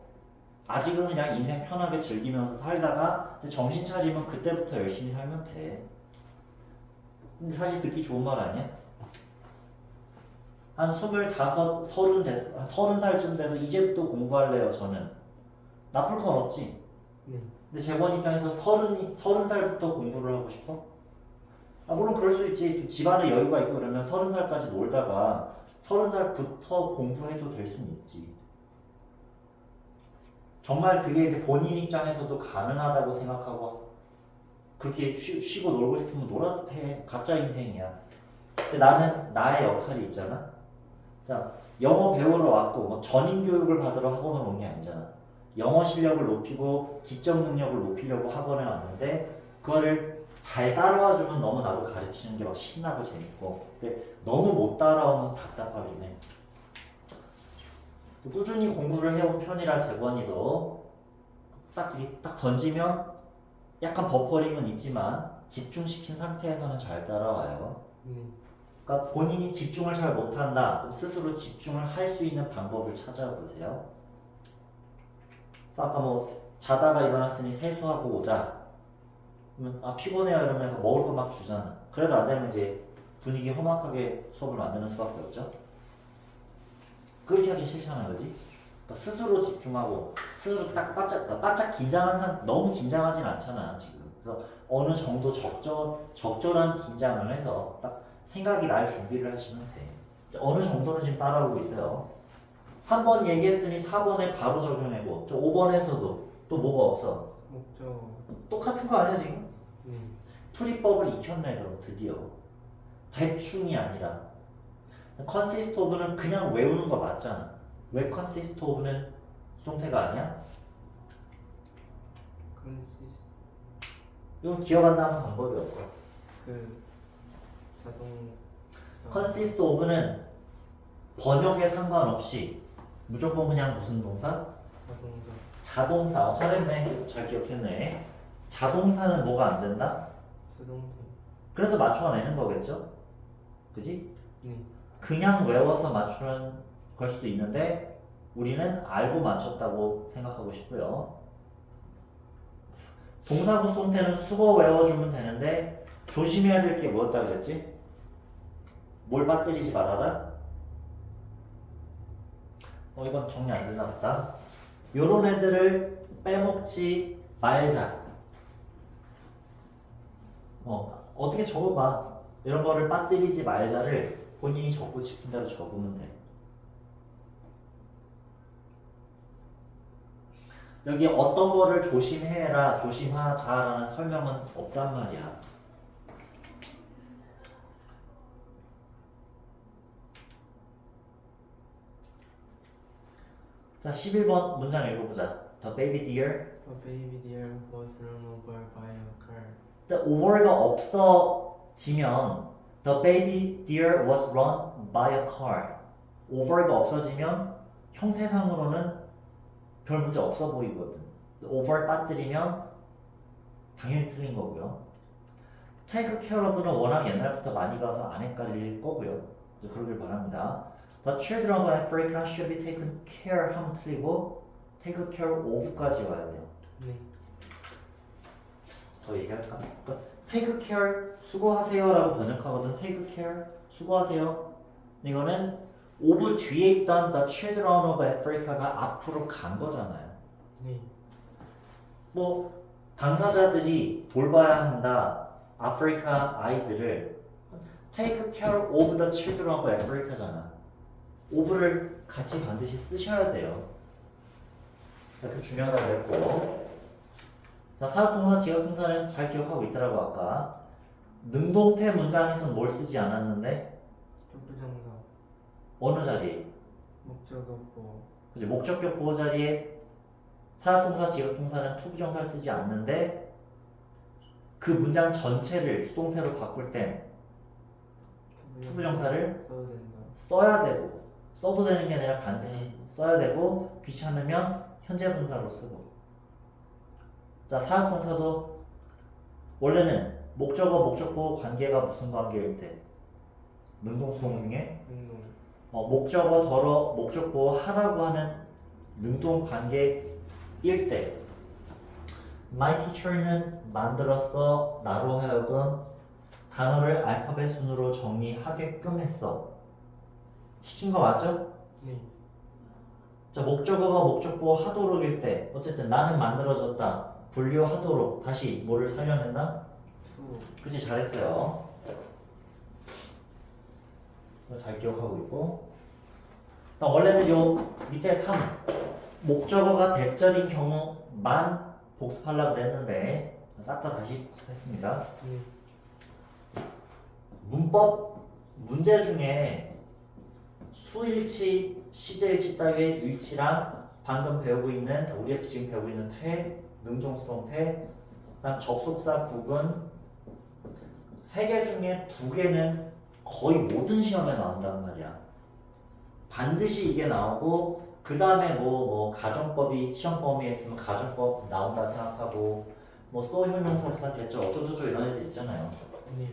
아직은 그냥 인생 편하게 즐기면서 살다가 이제 정신 차리면 그때부터 열심히 살면 돼. 근데 사실 듣기 좋은 말 아니야? 한 25, 30 돼서, 한 30살쯤 돼서 이제부터 공부할래요 저는. 나쁠 건 없지. 네. 근데 재번 입장에서 30살부터 공부를 하고 싶어? 물론 그럴 수 있지. 좀 집안에 여유가 있고 그러면 30살까지 놀다가 30살부터 공부해도 될 수는 있지. 정말 그게 이제 본인 입장에서도 가능하다고 생각하고 그렇게 쉬고 놀고 싶으면 놀아도 돼. 각자 인생이야. 근데 나는 나의 역할이 있잖아. 자, 영어 배우러 왔고 뭐 전인 교육을 받으러 학원을 온 게 아니잖아. 영어 실력을 높이고 지적 능력을 높이려고 학원에 왔는데 그거를 잘 따라와주면 너무 나도 가르치는 게 막 신나고 재밌고 근데 너무 못 따라오면 답답하긴 해. 꾸준히 공부를 해온 편이라 재권이도 딱 던지면 약간 버퍼링은 있지만 집중시킨 상태에서는 잘 따라와요. 그러니까 본인이 집중을 잘 못한다. 그럼 스스로 집중을 할 수 있는 방법을 찾아보세요. 그래서 아까 뭐 자다가 일어났으니 세수하고 오자. 그러면 아 피곤해요 이러면 먹을 거 막 주잖아. 그래도 안 되면 이제 분위기 험악하게 수업을 만드는 수밖에 없죠. 그렇게 하기 싫잖아, 그지? 그러니까 스스로 집중하고 스스로 딱 바짝 긴장한 너무 긴장하진 않잖아 지금. 그래서 어느 정도 적절한 긴장을 해서 딱 생각이 날 준비를 하시면 돼. 어느 정도는 지금 따라오고 있어요. 3번 얘기했으니 4번에 바로 적용해보. 5번에서도 또 뭐가 없어? 목적. 똑같은 거 아니야 지금? 네. 풀이법을 익혔네 그럼 드디어. 대충이 아니라. consist of는 그냥 외우는 거 맞잖아. 왜 consist of는 수동태가 아니야? consist. 이건 기억한다는 방법이 없어. 그 자동. consist of는 번역에 상관없이 무조건 그냥 무슨 동사? 자동사. 자동사. 잘했네. 잘 기억했네. 자동사는 뭐가 안 된다? 수동태. 그래서 맞춰내는 거겠죠? 그지? 네. 그냥 외워서 맞추는 걸 수도 있는데 우리는 알고 맞췄다고 생각하고 싶고요. 동사구 수동태는 수거 외워주면 되는데 조심해야 될 게 뭐였다 그랬지? 뭘 빠뜨리지 말아라? 이건 정리 안 되나 보다. 요런 애들을 빼먹지 말자. 어떻게 적어봐. 이런 거를 빠뜨리지 말자를 본인이 적고 싶은 대로 적으면 돼. 여기 어떤 거를 조심해라, 조심하자라는 설명은 없단 말이야. 자, 11번 문장 읽어보자. The baby deer. The baby deer was run over by a car. over가 없어지면 the baby deer was run by a car. over가 없어지면 형태상으로는 별 문제 없어 보이거든. over 빠뜨리면 당연히 틀린 거고요. take care of는 워낙 옛날부터 많이 봐서 안 헷갈릴 거고요. 그러길 바랍니다. The children of Africa should be taken care 하면 틀리고 take care of까지 와야 돼요. 네. 더 얘기할까? take care 수고하세요 라고 번역하거든. take care 수고하세요. 이거는 of 뒤에 있던 the children of Africa가 앞으로 간 거잖아요. 네. 뭐 당사자들이 돌봐야 한다. 아프리카 아이들을 take care of the children of Africa잖아. of를 같이 반드시 쓰셔야 돼요. 자, 그 중요하다고 했고. 자, 사역동사, 지역동사는 잘 기억하고 있더라고 아까. 능동태 문장에서는 뭘 쓰지 않았는데 부정사. 어느 자리? 목적어 보호. 그치, 목적격 보호 자리에 사역동사, 지역동사는 투부정사를 쓰지 않는데 그 문장 전체를 수동태로 바꿀 땐 투부정사를 써야 된다. 써야 되고 써도 되는 게 아니라 반드시 써야 되고 귀찮으면 현재 분사로 쓰고. 자, 사역동사도 원래는 목적어, 목적보 관계가 무슨 관계일 때? 능동수동 중에 행동. 목적어, 덜어, 목적보 하라고 하는 능동 관계일 때 My teacher는 만들었어 나로 하여금 단어를 알파벳 순으로 정리하게끔 했어. 시킨 거 맞죠? 네. 자, 목적어가 목적보 하도록일 때 어쨌든 나는 만들어졌다. 분류하도록 다시 뭐를 살려낸다? 투. 그치, 잘했어요. 잘 기억하고 있고. 원래는 요 밑에 3 목적어가 대절인 경우만 복습하려고 그랬는데 싹 다 다시 복습했습니다. 네. 문법 문제 중에 수일치, 시제일치 따위의 일치랑 방금 배우고 있는 우리가 지금 배우고 있는 태, 능동수동태, 그다음 접속사 구분 3개 중에 2개는 거의 모든 시험에 나온단 말이야. 반드시 이게 나오고 그 다음에 뭐 가정법이 시험 범위에 있으면 가정법 나온다 생각하고 뭐 소 형용사 부사 대절 어쩌고저쩌고 이런 애들 있잖아요. 네.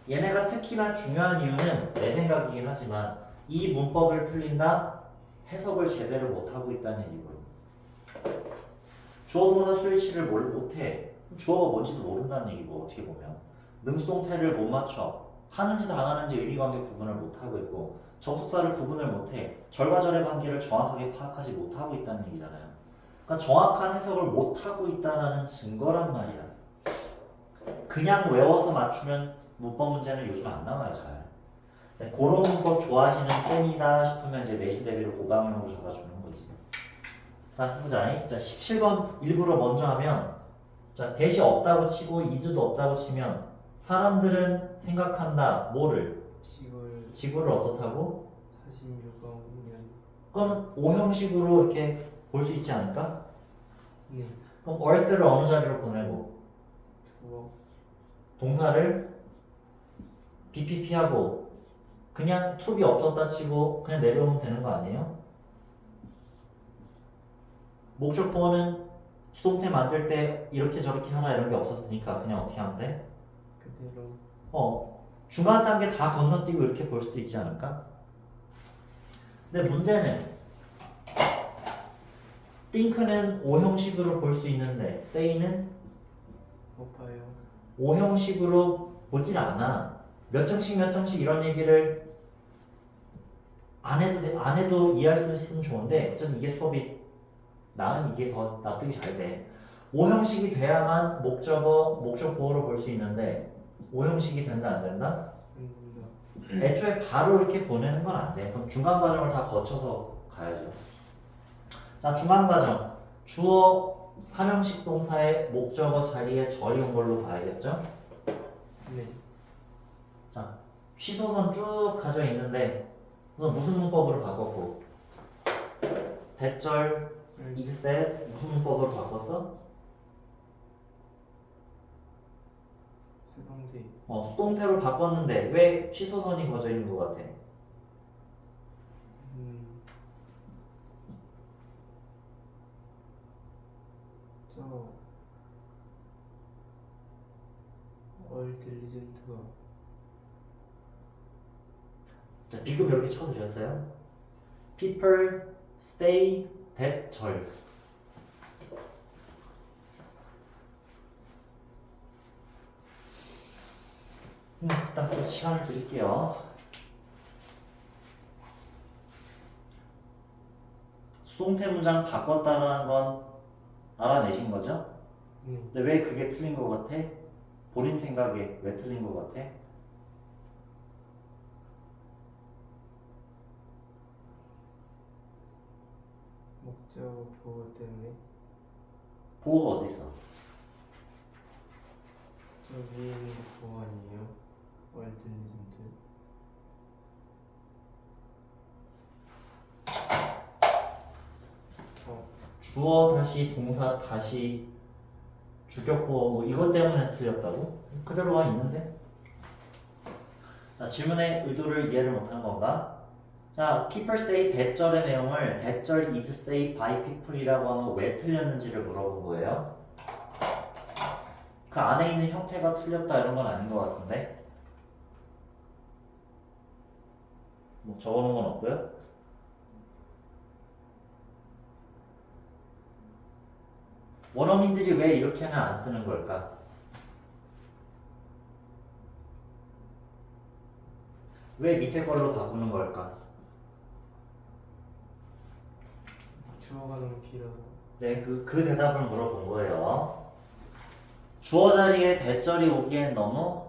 얘네가 특히나 중요한 이유는 내 생각이긴 하지만 이 문법을 틀린다? 해석을 제대로 못하고 있다는 얘기거든. 주어 동사 수일치를 못해. 주어가 뭔지도 모른다는 얘기고 어떻게 보면 능수동태를 못 맞춰. 하는지 당하는지 의미관계 구분을 못하고 있고 접속사를 구분을 못해. 절과 절의 관계를 정확하게 파악하지 못하고 있다는 얘기잖아요. 그러니까 정확한 해석을 못하고 있다는 증거란 말이야. 그냥 외워서 맞추면 문법 문제는 요즘 안 나와요 잘. 그런 문법 좋아하시는 쌤이다 싶으면 이제 내신 대비를 고방형으로 잡아주는 거지. 자, 해보자. 자, 17번 일부러 먼저 하면 자, 대시 없다고 치고 is도 없다고 치면 사람들은 생각한다. 뭐를? 지구를 어떻다고? 46억 년. 그럼 O형식으로 이렇게 볼 수 있지 않을까? 네. 그럼 earth를 어느 자리로 보내고 주어. 동사를 BPP하고 그냥 to be 없었다 치고 그냥 내려오면 되는 거 아니에요? 목적보호는 수동태 만들 때 이렇게 저렇게 하나 이런 게 없었으니까 그냥 어떻게 하면 돼? 그대로. 중간 단계 다 건너뛰고 이렇게 볼 수도 있지 않을까? 근데 문제는 think는 O형식으로 볼 수 있는데 say는 못 봐요. O형식으로 보질 않아. 몇 형씩 이런 얘기를 안 해도 이해할 수 있으면 좋은데 어쨌든 이게 수업이 나은 이게 더 납득이 잘 돼. O형식이 돼야만 목적 보호로 볼 수 있는데 O형식이 된다 안 된다? 된다. 애초에 바로 이렇게 보내는 건 안 돼. 그럼 중간 과정을 다 거쳐서 가야죠. 자, 중간 과정. 주어 삼형식 동사의 목적어 자리에 절이 온 걸로 봐야겠죠? 네. 자, 취소선 쭉 가져 있는데 우선 무슨 문법으로 바꿨고 대절 instead 무슨 문법으로 바꿨어? 수동태. 수동태로 바꿨는데 왜 취소선이 거져 있는 것 같아? 저 얼틀리전트가 자, 비급 이렇게 쳐드렸어요. People stay that 절. 일단 또 시간을 드릴게요. 수동태 문장 바꿨다는 건 알아내신 거죠? 네. 근데 왜 그게 틀린 것 같아? 본인 생각에 왜 틀린 것 같아? 목적 보호 때문에. 보호가 어딨어? 저 위에 있는 거 보호 아니에요? 얼틀리전트. 주어 다시 동사 다시 주격보호 뭐 이것 때문에 틀렸다고? 그대로 와 있는데? 자, 질문의 의도를 이해를 못한 건가? 자, people say 대절의 내용을 대절 is say by people이라고 하면 왜 틀렸는지를 물어본 거예요. 그 안에 있는 형태가 틀렸다 이런 건 아닌 것 같은데? 뭐 적어놓은 건 없고요. 원어민들이 왜 이렇게는 안 쓰는 걸까? 왜 밑에 걸로 바꾸는 걸까? 주어가 너무 길어서. 네, 그 대답을 물어본 거예요. 주어 자리에 대절이 오기엔 너무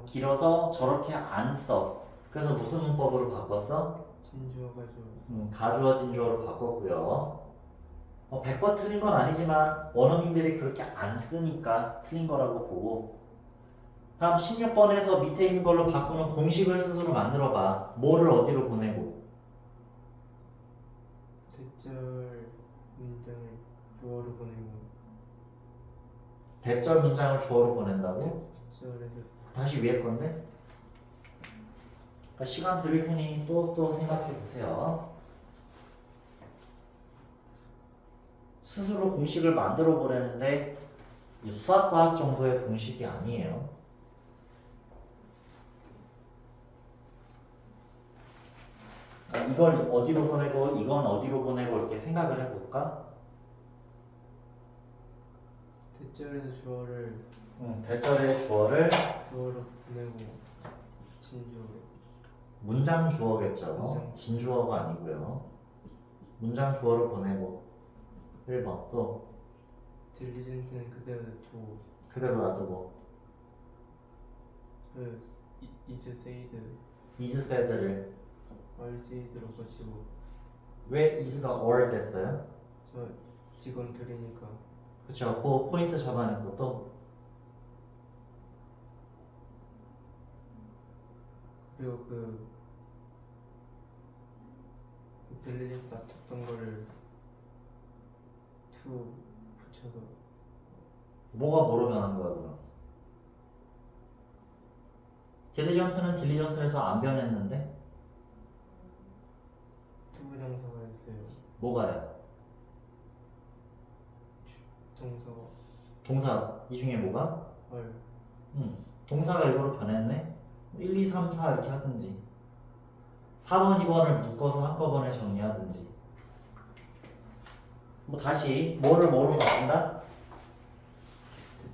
길어서 저렇게 안 써. 그래서 무슨 문법으로 바꿨어? 진주어 가주어. 가주어 진주어로 바꿨고요. 100번 틀린 건 아니지만 원어민들이 그렇게 안 쓰니까 틀린 거라고 보고 다음 16번에서 밑에 있는 걸로 바꾸는 공식을 스스로 만들어 봐. 뭐를 어디로 보내고? 대절 문장을 주어로 보내고. 대절 문장을 주어로 보낸다고? 대절에서 다시 위에 건데? 그러니까 시간 드릴 테니 또 생각해 보세요. 스스로 공식을 만들어 보려는데 수학과학 정도의 공식이 아니에요. 이걸 어디로 보내고 이건 어디로 보내고 이렇게 생각을 해볼까? 대절에서 주어를 대절의 주어를 주어로 보내고 진주어로 문장 주어겠죠. 문장. 진주어가 아니고요. 문장 주어를 보내고 1번 또 딜리젠트는 그대로 냅두고 그대로 놔두고 그 is said is said를 are said로 고치고 왜 is가 or 됐어요? 저 직원 들이니까 그쵸. 그 포인트 잡아내고 또 그리고 그 딜리젠트 놔뒀던 거를 to 붙여서 뭐가 뭐로 변한 거야 그럼? 딜리전트는 딜리전트에서 안 변했는데 to 부정사가 있어요. 뭐가요? 동사가 동사 이 중에 뭐가? are 동사가 이거로 변했네. 1, 2, 3, 4 이렇게 하든지 4번, 2번을 묶어서 한꺼번에 정리하든지 뭐 다시 뭐를 뭐로 바꾼다?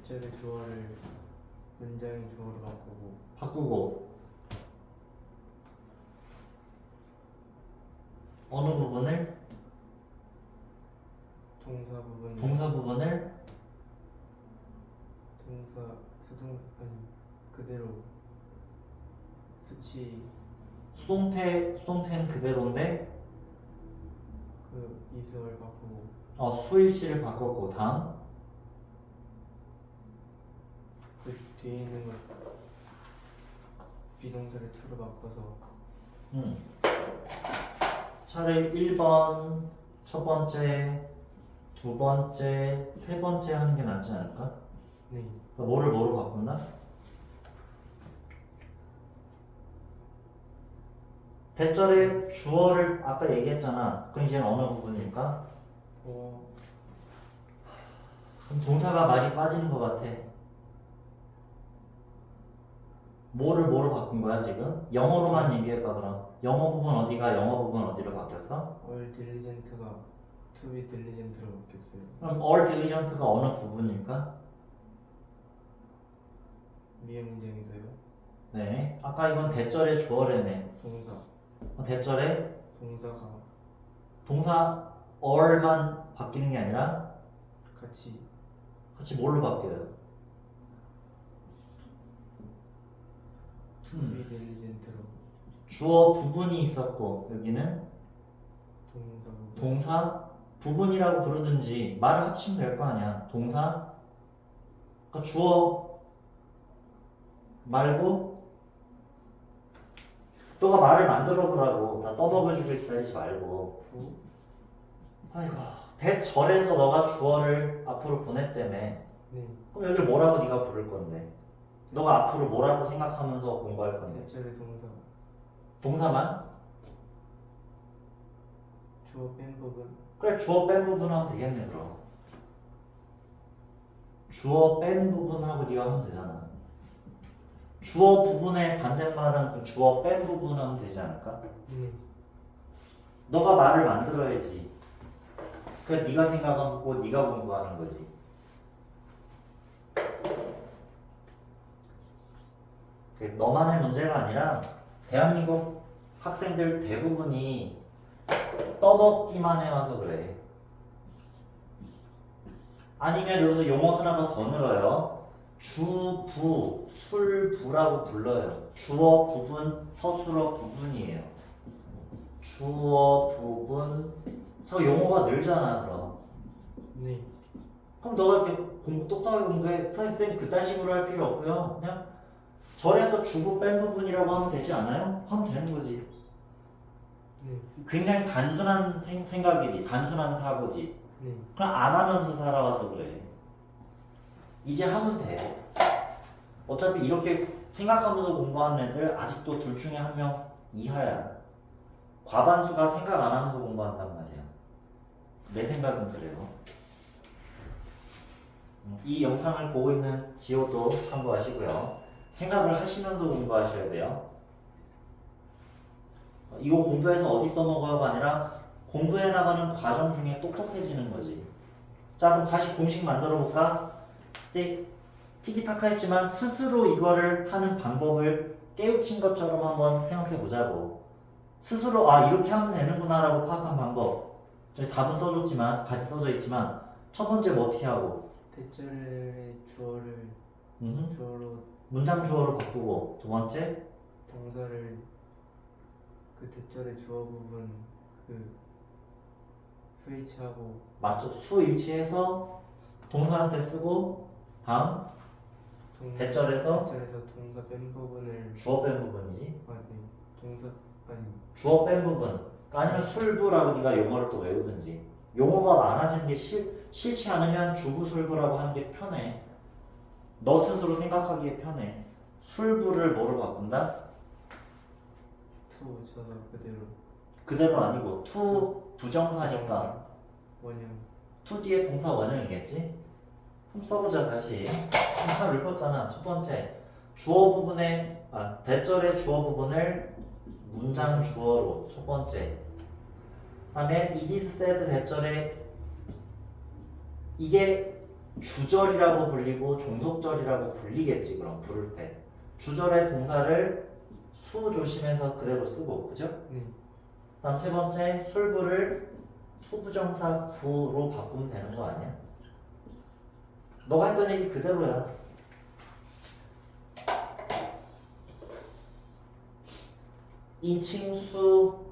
대절의 주어를 문장의 주어로 바꾸고 어느 부분을? 동사 부분 동사 부분을 동사 수동 아니 그대로 수치 수동태는 그대로인데 그 is를 바꾸고 수일치를 바꿨고 다음 그 뒤에 있는 걸 비동사를 to로 바꿔서 차라리 1번 첫 번째 두 번째 세 번째 하는 게 낫지 않을까? 네 그러니까 뭐를 뭐로 바꾼다? 대절의 주어를 아까 얘기했잖아. 그럼 이제는 어느 부분일까? 그럼 동사가 말이 빠지는 것 같아. 뭐를 뭐로 바꾼 거야 지금? 영어로만 얘기해봐 그럼. 영어 부분 어디가 영어 부분 어디로 바뀌었어? all diligent가 to be diligent로 바뀌었어요. 그럼 all diligent가 어느 부분일까? 위에 문장에서요. 네. 아까 이건 대절의 주어래네. 동사 대절의 동사가 동사 all만 바뀌는 게 아니라 같이 뭘로 바뀌어요? to be diligent로 주어 부분이 있었고 여기는 동사 부분 동사 부분이라고 부르든지 말을 합치면 될 거 아니야. 동사 그러니까 주어 말고 너가 말을 만들어 보라고 다 떠먹여주고 있다지 말고 구 아이고 대절에서 너가 주어를 앞으로 보냈다며. 네 그럼 여기를 뭐라고 네가 부를 건데 너가 앞으로 뭐라고 생각하면서 공부할 건데 대절의 동사 동사만? 주어 뺀 부분 그래 주어 뺀 부분 하면 되겠네 그럼 주어 뺀 부분하고 네가 하면 되잖아. 주어 부분의 반대말은 그 주어 뺀 부분 하면 되지 않을까? 너가 말을 만들어야지. 그러니까 네가 생각하고 네가 공부하는 거지. 그게 너만의 문제가 아니라 대한민국 학생들 대부분이 떠먹기만 해와서 그래. 아니면 여기서 용어 하나가 더 늘어요. 주, 부, 술, 부라고 불러요. 주어, 부분, 서술어, 부분이에요. 주어, 부분, 저 용어가 늘잖아 그럼. 네 그럼 너가 이렇게 똑똑하게 공부해. 선생님 그딴 식으로 할 필요 없고요. 그냥 절에서 주고 뺀 부분이라고 하면 되지 않아요? 하면 되는 거지. 네 굉장히 단순한 생각이지. 단순한 사고지. 네 그럼 안 하면서 살아와서 그래. 이제 하면 돼. 어차피 이렇게 생각하면서 공부하는 애들 아직도 둘 중에 한 명 이하야. 과반수가 생각 안 하면서 공부한단 말이야. 내 생각은 그래요. 이 영상을 보고 있는 지호도 참고하시고요. 생각을 하시면서 공부하셔야 돼요. 이거 공부해서 어디 써먹어요가 아니라 공부해 나가는 과정 중에 똑똑해지는 거지. 자, 그럼 다시 공식 만들어 볼까? 티키타카 했지만 스스로 이거를 하는 방법을 깨우친 것처럼 한번 생각해 보자고. 스스로 이렇게 하면 되는구나 라고 파악한 방법. 저희 답은 써줬지만 같이 써져 있지만 첫 번째 뭐 어떻게 하고 대절의 주어를 주어로 문장 주어로 바꾸고 두 번째 동사를 그 대절의 주어 부분 그 스위치하고 맞죠? 수 일치해서 동사한테 쓰고 다음 대절에서 동사 뺀 부분을 주어 뺀 부분이지. 아니 동사 아니 주어 뺀 부분 아니면 술부라고 네가 용어를 또 외우든지. 용어가 많아지는 게 싫지 않으면 주부술부라고 하는 게 편해. 너 스스로 생각하기에 편해. 술부를 뭐로 바꾼다? 투 붙여서 그대로 그대로 아니고 투 부정사니까 원형 투 뒤에 동사 원형이겠지? 그럼 써보자 다시. 한참 읽었잖아. 첫 번째 주어 부분의 대절의 주어 부분을 문장 주어로 첫 번째. 그다음에 it is said 대절에 이게 주절이라고 불리고 종속절이라고 불리겠지. 그럼 부를 때 주절의 동사를 수 조심해서 그대로 쓰고 그죠? 네. 다음 세 번째 술부를 투부정사 구로 바꾸면 되는 거 아니야? 너가 했던 얘기 그대로야. 인칭 수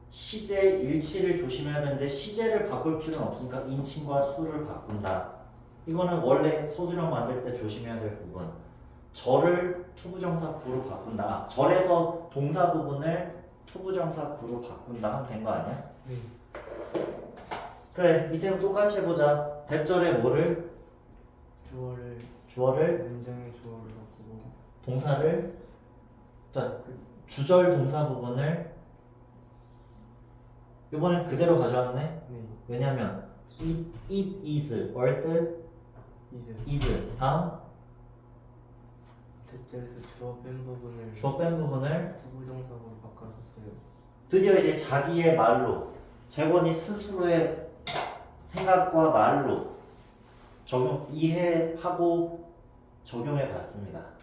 시제 일치를 조심해야 되는데 시제를 바꿀 필요는 없으니까 인칭과 수를 바꾼다. 이거는 원래 소수령 만들 때 조심해야 될 부분. 절을 투부정사 구로 바꾼다. 절에서 동사 부분을 투부정사 구로 바꾼다 하면 된 거 아니야? 네. 그래, 밑에도 똑같이 해보자. 대절에 뭐를? 주어를 문장의 주어를 바꾸고 동사를 주절 동사 부분을 이번엔 그대로 가져왔네. 네. 왜냐면 it is, earth is 다음 대절에서 주어 뺀 부분을 주어 뺀 부분을 투부정사로 바꿔서 써요. 드디어 이제 자기의 말로 재권이 스스로의 생각과 말로 이해하고 적용해 봤습니다.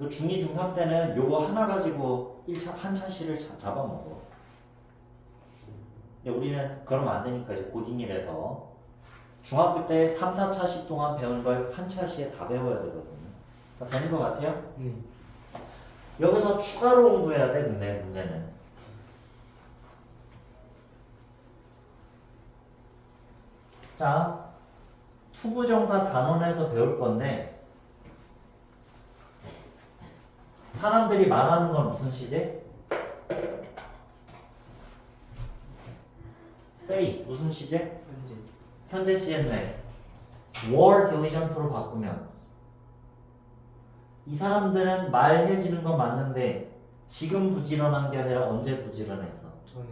중2, 중3 때는 요거 하나 가지고 1차 한차 시를 잡아먹어. 근데 우리는 그러면 안 되니까 이제 고딩이라서 중학교 때 3, 4차시 동안 배운 걸 한 차시에 다 배워야 되거든요. 다 되는 것 같아요? 네. 여기서 추가로 공부해야 돼. 근데 문제는 자, 투부정사 단원에서 배울 건데 사람들이 말하는 건 무슨 시제? say 무슨 시제? 현재 시제인데 were diligent로 바꾸면 이 사람들은 말해지는 건 맞는데 지금 부지런한 게 아니라 언제 부지런했어? 전에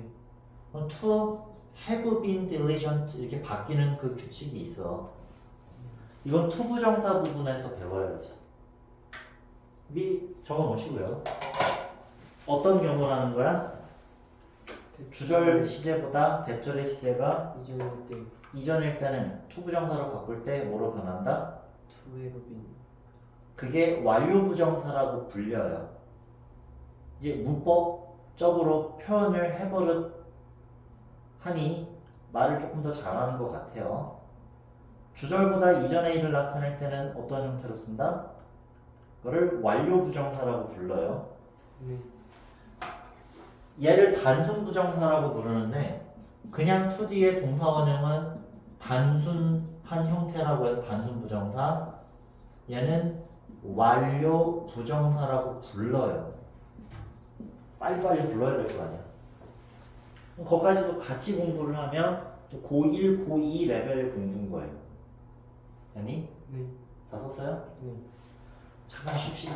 그럼 to have been diligent 이렇게 바뀌는 그 규칙이 있어. 이건 투부정사 부분에서 배워야지. 적어 놓으시고요. 어떤 경우라는 거야? 주절 시제보다 대절의 시제가 이전일 때 이전일 때는 투부정사로 바꿀 때 뭐로 변한다? to have been 그게 완료 부정사라고 불려요. 이제 문법적으로 표현을 해버릇 하니 말을 조금 더 잘하는 것 같아요. 주절보다 이전의 일을 나타낼 때는 어떤 형태로 쓴다? 그거를 완료 부정사라고 불러요. 네. 얘를 단순 부정사라고 부르는데 그냥 to 뒤에 동사 원형은 단순한 형태라고 해서 단순 부정사. 얘는 완료 부정사라고 불러요. 빨리빨리 불러야 될 거 아니야. 그럼 거기까지도 같이 공부를 하면 고1, 고2 레벨을 공부인 거예요. 아니? 네. 다 썼어요? 네. 잠깐 쉽시다.